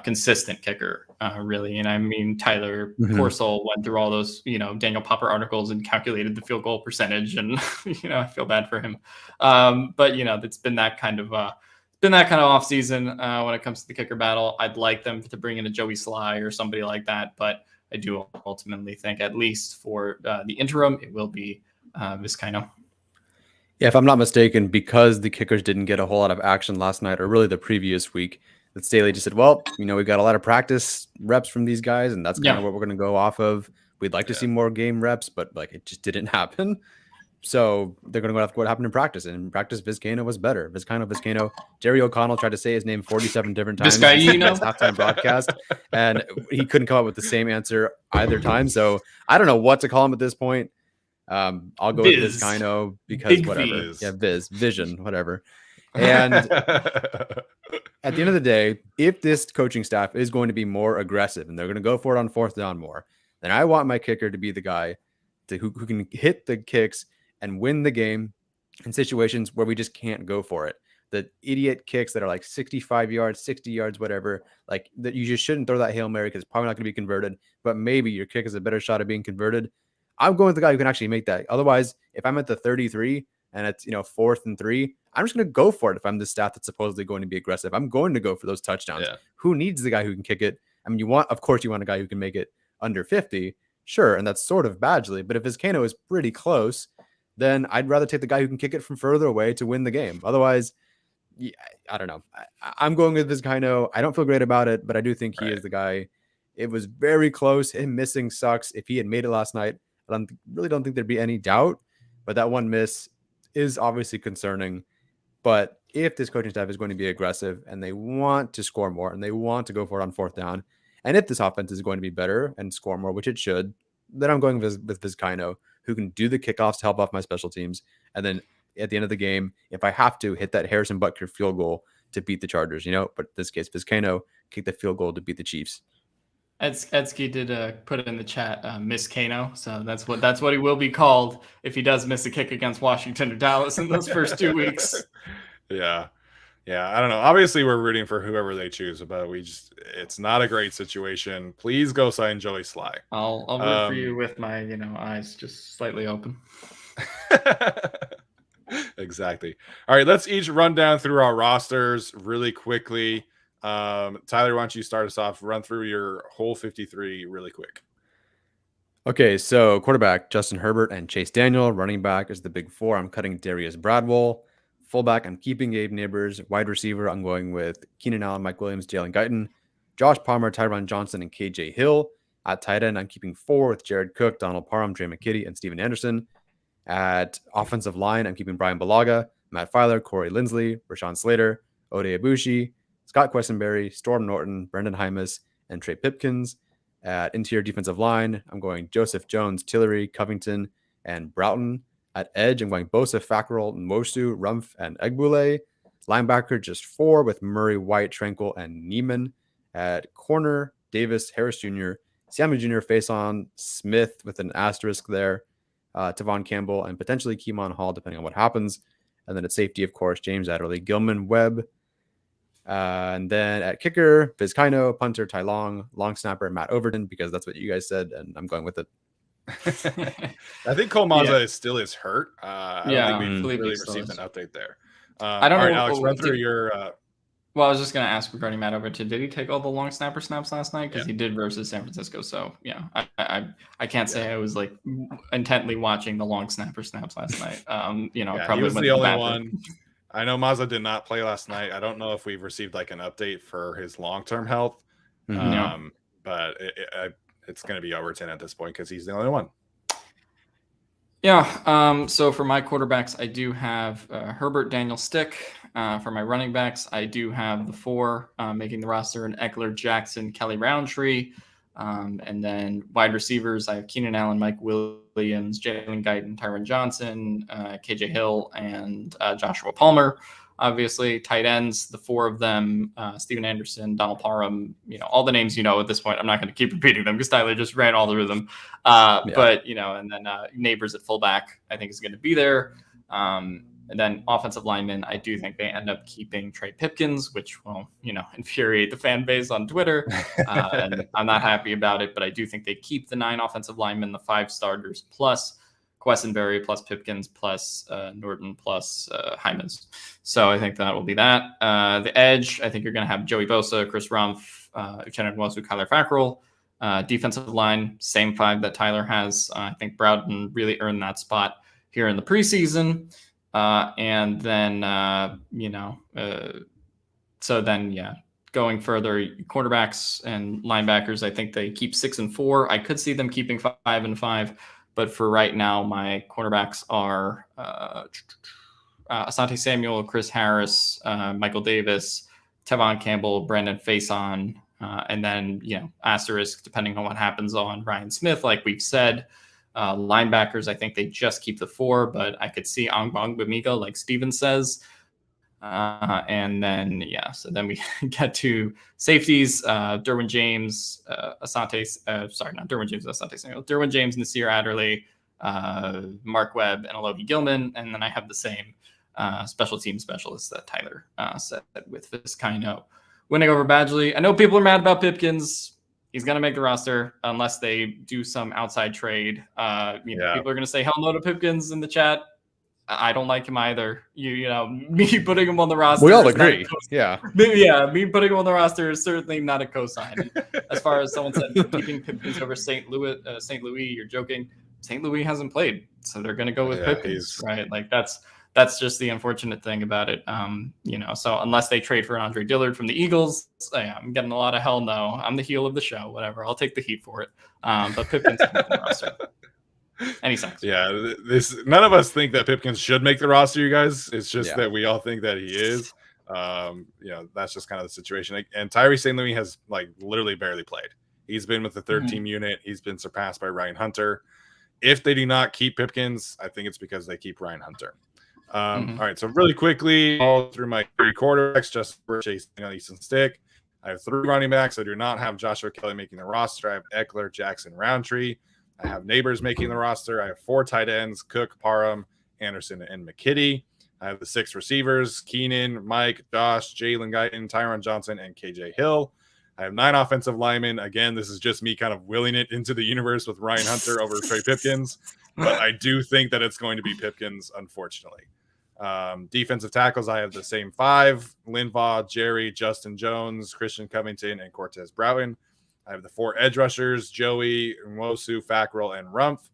consistent kicker, really. And I mean, Tyler Porcel went through all those, Daniel Popper articles and calculated the field goal percentage, and I feel bad for him. But it's been that kind of off season when it comes to the kicker battle. I'd like them to bring in a Joey Sly or somebody like that, but I do ultimately think, at least for the interim, it will be Vizcaino. Yeah, if I'm not mistaken, because the kickers didn't get a whole lot of action last night, or really the previous week, that Staley just said, well, we got a lot of practice reps from these guys, and that's kind of what we're going to go off of. We'd like to see more game reps, but it just didn't happen. So they're going to go off what happened in practice. And in practice, Vizcaino was better. Vizcaino. Jerry O'Connell tried to say his name 47 different times in his halftime broadcast, and he couldn't come up with the same answer either time. So I don't know what to call him at this point. I'll go with Vizcaino because Big whatever. Viz. Yeah, Vision, whatever. And at the end of the day, if this coaching staff is going to be more aggressive and they're going to go for it on fourth down more, then I want my kicker to be the guy who can hit the kicks and win the game in situations where we just can't go for it. The idiot kicks that are like 65 yards, 60 yards, whatever, like that you just shouldn't throw that Hail Mary because it's probably not going to be converted, but maybe your kick is a better shot of being converted. I'm going with the guy who can actually make that. Otherwise, if I'm at the 33 and it's 4th and 3, I'm just going to go for it. If I'm the staff that's supposedly going to be aggressive, I'm going to go for those touchdowns. Yeah. Who needs the guy who can kick it? I mean, of course you want a guy who can make it under 50. Sure. And that's sort of Badgley, but if Vizcaino is pretty close, then I'd rather take the guy who can kick it from further away to win the game. Otherwise, I don't know. I'm going with Vizcaino. I don't feel great about it, but I do think he is the guy. It was very close. Him missing sucks. If he had made it last night, I really don't think there'd be any doubt, but that one miss is obviously concerning. But if this coaching staff is going to be aggressive and they want to score more and they want to go for it on fourth down, and if this offense is going to be better and score more, which it should, then I'm going with Vizcaino, who can do the kickoffs to help off my special teams. And then at the end of the game, if I have to, hit that Harrison Butker field goal to beat the Chargers, but in this case, Vizcaino kicked the field goal to beat the Chiefs. Edsky did put it in the chat, Miss Kano. So that's what he will be called if he does miss a kick against Washington or Dallas in those first 2 weeks. Yeah. I don't know. Obviously, we're rooting for whoever they choose, but it's not a great situation. Please go sign Joey Sly. I'll root for you with my eyes just slightly open. Exactly. All right, let's each run down through our rosters really quickly. Tyler, why don't you start us off? Run through your whole 53 really quick. Okay, so quarterback, Justin Herbert and Chase Daniel. Running back is the big four. I'm cutting Darius Bradwell. Fullback, I'm keeping Gabe Neighbors. Wide receiver, I'm going with Keenan Allen, Mike Williams, Jalen Guyton. Josh Palmer, Tyron Johnson, and KJ Hill. At tight end, I'm keeping 4 with Jared Cook, Donald Parham, Dre McKitty, and Steven Anderson. At offensive line, I'm keeping Brian Balaga, Matt Filer, Corey Lindsley, Rashawn Slater, Ode Ibushi, Scott Quessenberry, Storm Norton, Brendan Hymas, and Trey Pipkins. At interior defensive line, I'm going Joseph Jones, Tillery, Covington, and Broughton. At edge, I'm going Bosa, Fackrell, Mosu, Rumpf, and Egbule. Linebacker, just 4 with Murray, White, Tranquil, and Neiman. At corner, Davis, Harris Jr., Samuel Jr., Faison, Smith with an asterisk there, Tavon Campbell, and potentially Keemon Hall, depending on what happens. And then at safety, of course, James Adderley, Gilman, Webb. And then at kicker, Vizcaino, punter, Tai Long, long snapper, Matt Overton, because that's what you guys said, and I'm going with it. I think Cole Mazza still is hurt. I don't think we've really received an update there. I don't know. Right, Alex, run through your... Well, I was just going to ask regarding Matt Overton. Did he take all the long snapper snaps last night? Because he did versus San Francisco. So, yeah, I can't say I was like intently watching the long snapper snaps last night. Probably he was the only one. I know Mazza did not play last night. I don't know if we've received like an update for his long-term health. But it's going to be Overton at this point because he's the only one. Yeah. So for my quarterbacks, I do have Herbert, Daniel, Stick. For my running backs, I do have the 4 making the roster: and Eckler, Jackson, Kelley, Roundtree. And then wide receivers, I have Keenan Allen, Mike Williams, Jalen Guyton, Tyron Johnson, KJ Hill, and Joshua Palmer. Obviously, tight ends, the four of them, Steven Anderson, Donald Parham, all the names at this point. I'm not going to keep repeating them because Tyler just ran all through them. But, and then Neighbors at fullback, I think is going to be there. And then offensive linemen, I do think they end up keeping Trey Pipkins, which will, infuriate the fan base on Twitter. And I'm not happy about it, but I do think they keep the 9 offensive linemen, the 5 starters, plus Quessenberry, plus Pipkins, plus Norton, plus Hymas. So I think that will be that. The edge, I think you're going to have Joey Bosa, Chris Rumph, Uchenna Nwosu, Kyler Fackrell. Defensive line, same 5 that Tyler has. I think Broughton really earned that spot here in the preseason. And then, going further, quarterbacks and linebackers, I think they keep 6 and 4. I could see them keeping 5 and 5, but for right now, my quarterbacks are Asante Samuel, Chris Harris, Michael Davis, Tevon Campbell, Brandon Faison, and then, asterisk, depending on what happens on Ryan Smith, like we've said. Linebackers, I think they just keep the 4, but I could see Ogbongbemiga, like Steven says. And then, so then we get to safeties, Derwin James, Asante Samuel, Derwin James, Nasir Adderley, Mark Webb, and Alohi Gilman. And then I have the same special team specialists that Tyler said with Vizcaino winning over Badgley. I know people are mad about Pipkins. He's going to make the roster unless they do some outside trade. People are going to say hell no to Pipkins in the chat. I don't like him either. Me putting him on the roster. We all agree. Me putting him on the roster is certainly not a cosign. As far as someone said, keeping Pipkins over St. Louis, you're joking. St. Louis hasn't played, so they're going to go with Pipkins, right? Like that's just the unfortunate thing about it. So unless they trade for Andre Dillard from the Eagles, I'm getting a lot of hell no. I'm the heel of the show, whatever. I'll take the heat for it. But Pipkins is on the roster. And he sucks. Yeah, none of us think that Pipkins should make the roster, you guys. It's just that we all think that he is. That's just kind of the situation. And Tyree St. Louis has literally barely played. He's been with the third team unit. He's been surpassed by Ryan Hunter. If they do not keep Pipkins, I think it's because they keep Ryan Hunter. All right, so really quickly, all through my 3 quarterbacks, just for Chase on Easton Stick. I have 3 running backs. I do not have Joshua Kelley making the roster. I have Eckler, Jackson, Roundtree. I have Neighbors making the roster. I have 4 tight ends, Cook, Parham, Anderson, and McKitty. I have the 6 receivers, Keenan, Mike, Josh, Jalen Guyton, Tyron Johnson, and KJ Hill. I have 9 offensive linemen. Again, this is just me kind of willing it into the universe with Ryan Hunter over Trey Pipkins. But I do think that it's going to be Pipkins, unfortunately. Defensive tackles, I have the same 5, Linvaugh, Jerry, Justin Jones, Christian Covington, and Cortez Broughton. I have the 4 edge rushers, Joey, Nwosu, Fackrell, and Rumph.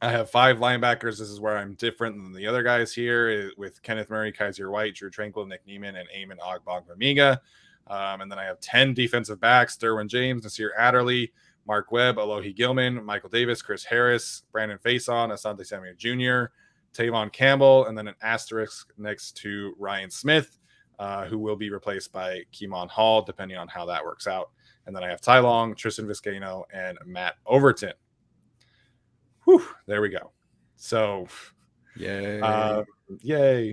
I have 5 linebackers. This is where I'm different than the other guys here with Kenneth Murray, Kaiser White, Drew Tranquil, Nick Neiman, and Eamon Ogbongbemiga. And then I have 10 defensive backs, Derwin James, Nasir Adderley, Mark Webb, Alohi Gilman, Michael Davis, Chris Harris, Brandon Faison, Asante Samuel Jr., Tavon Campbell, and then an asterisk next to Ryan Smith, who will be replaced by Keemon Hall, depending on how that works out. And then I have Ty Long, Tristan Vizcaino, and Matt Overton. Whew, there we go. So, yay.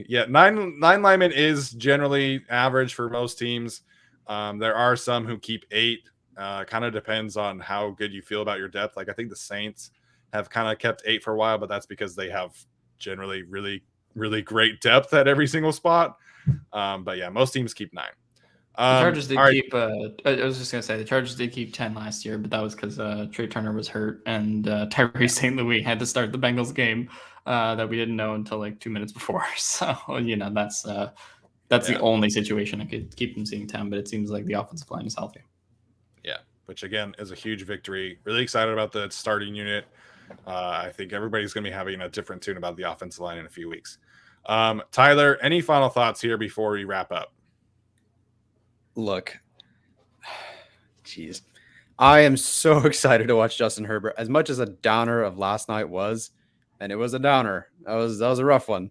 Yeah, nine linemen is generally average for most teams. There are some who keep 8. Kind of depends on how good you feel about your depth. I think the Saints have kind of kept 8 for a while, but that's because they have generally really, really great depth at every single spot. But yeah, most teams keep 9. The Chargers did keep. I was just gonna say the Chargers did keep 10 last year, but that was because Trey Turner was hurt and Tyree St. Louis had to start the Bengals game that we didn't know until 2 minutes before. So that's the only situation I could keep them seeing 10. But it seems like the offensive line is healthy. Yeah, which again is a huge victory. Really excited about the starting unit. I think everybody's gonna be having a different tune about the offensive line in a few weeks. Tyler, any final thoughts here before we wrap up? Look, jeez, I am so excited to watch Justin Herbert. As much as a downer of last night was, and it was a downer. That was a rough one.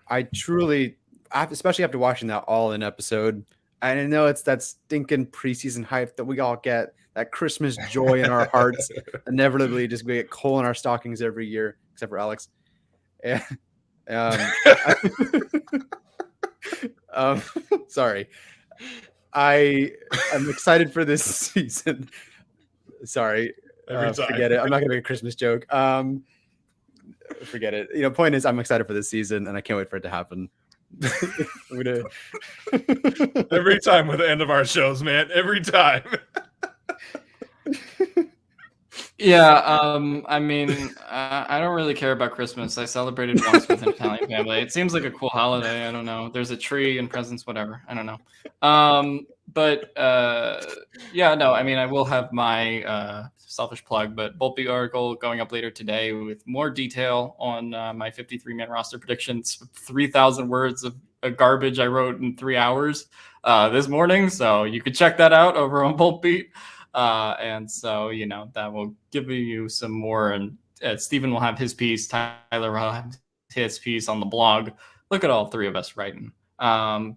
I truly, especially after watching that All-In episode, I know it's that stinking preseason hype that we all get, that Christmas joy in our hearts. Inevitably, just we get coal in our stockings every year, except for Alex. And, sorry. I'm excited for this season. Sorry. Forget it. I'm not going to make a Christmas joke. Forget it. Point is, I'm excited for this season, and I can't wait for it to happen. Every time with the end of our shows, man. Every time. Yeah, I mean, I don't really care about Christmas. I celebrated once with an Italian family. It seems like a cool holiday. I don't know. There's a tree and presents, whatever. I don't know. Yeah, no, I mean, I will have my selfish plug, but Boltbeat article going up later today with more detail on my 53-man roster predictions, 3,000 words of garbage I wrote in 3 hours this morning. So you can check that out over on Boltbeat. And so, that will give you some more, and Stephen will have his piece, Tyler will have his piece on the blog. Look at all three of us writing. So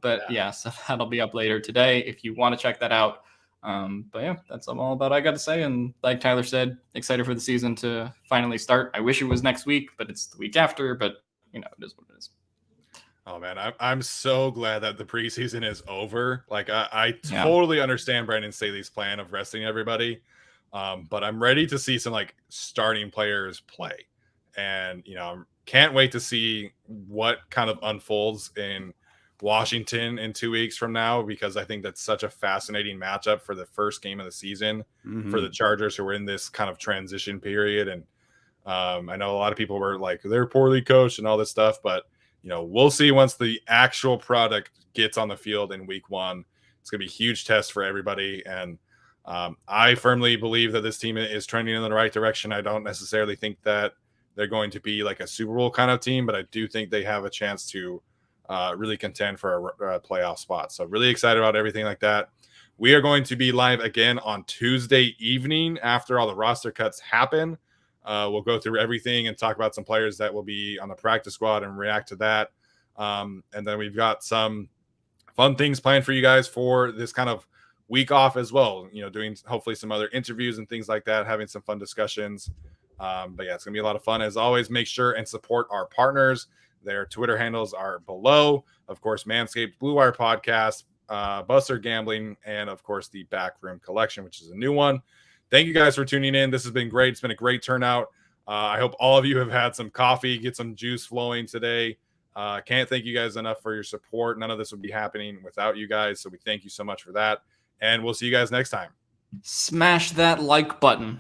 that'll be up later today if you want to check that out. But yeah, that's all about I got to say. And like Tyler said, excited for the season to finally start. I wish it was next week, but it's the week after, but it is what it is. Oh man, I'm so glad that the preseason is over. Like I totally understand Brandon Staley's plan of resting everybody, but I'm ready to see some like starting players play, and can't wait to see what kind of unfolds in Washington in 2 weeks from now, because I think that's such a fascinating matchup for the first game of the season for the Chargers, who are in this kind of transition period. And I know a lot of people were like, they're poorly coached and all this stuff, but we'll see once the actual product gets on the field in week 1. It's going to be a huge test for everybody. And I firmly believe that this team is trending in the right direction. I don't necessarily think that they're going to be like a Super Bowl kind of team, but I do think they have a chance to really contend for a playoff spot. So really excited about everything like that. We are going to be live again on Tuesday evening after all the roster cuts happen. We'll go through everything and talk about some players that will be on the practice squad and react to that. And then we've got some fun things planned for you guys for this kind of week off as well. Doing hopefully some other interviews and things like that, having some fun discussions. But yeah, it's going to be a lot of fun. As always, make sure and support our partners. Their Twitter handles are below. Of course, Manscaped, Blue Wire Podcast, Buster Gambling, and of course the Backroom Collection, which is a new one. Thank you guys for tuning in. This has been great. It's been a great turnout. I hope all of you have had some coffee, get some juice flowing today. Can't thank you guys enough for your support. None of this would be happening without you guys. So we thank you so much for that. And we'll see you guys next time. Smash that like button.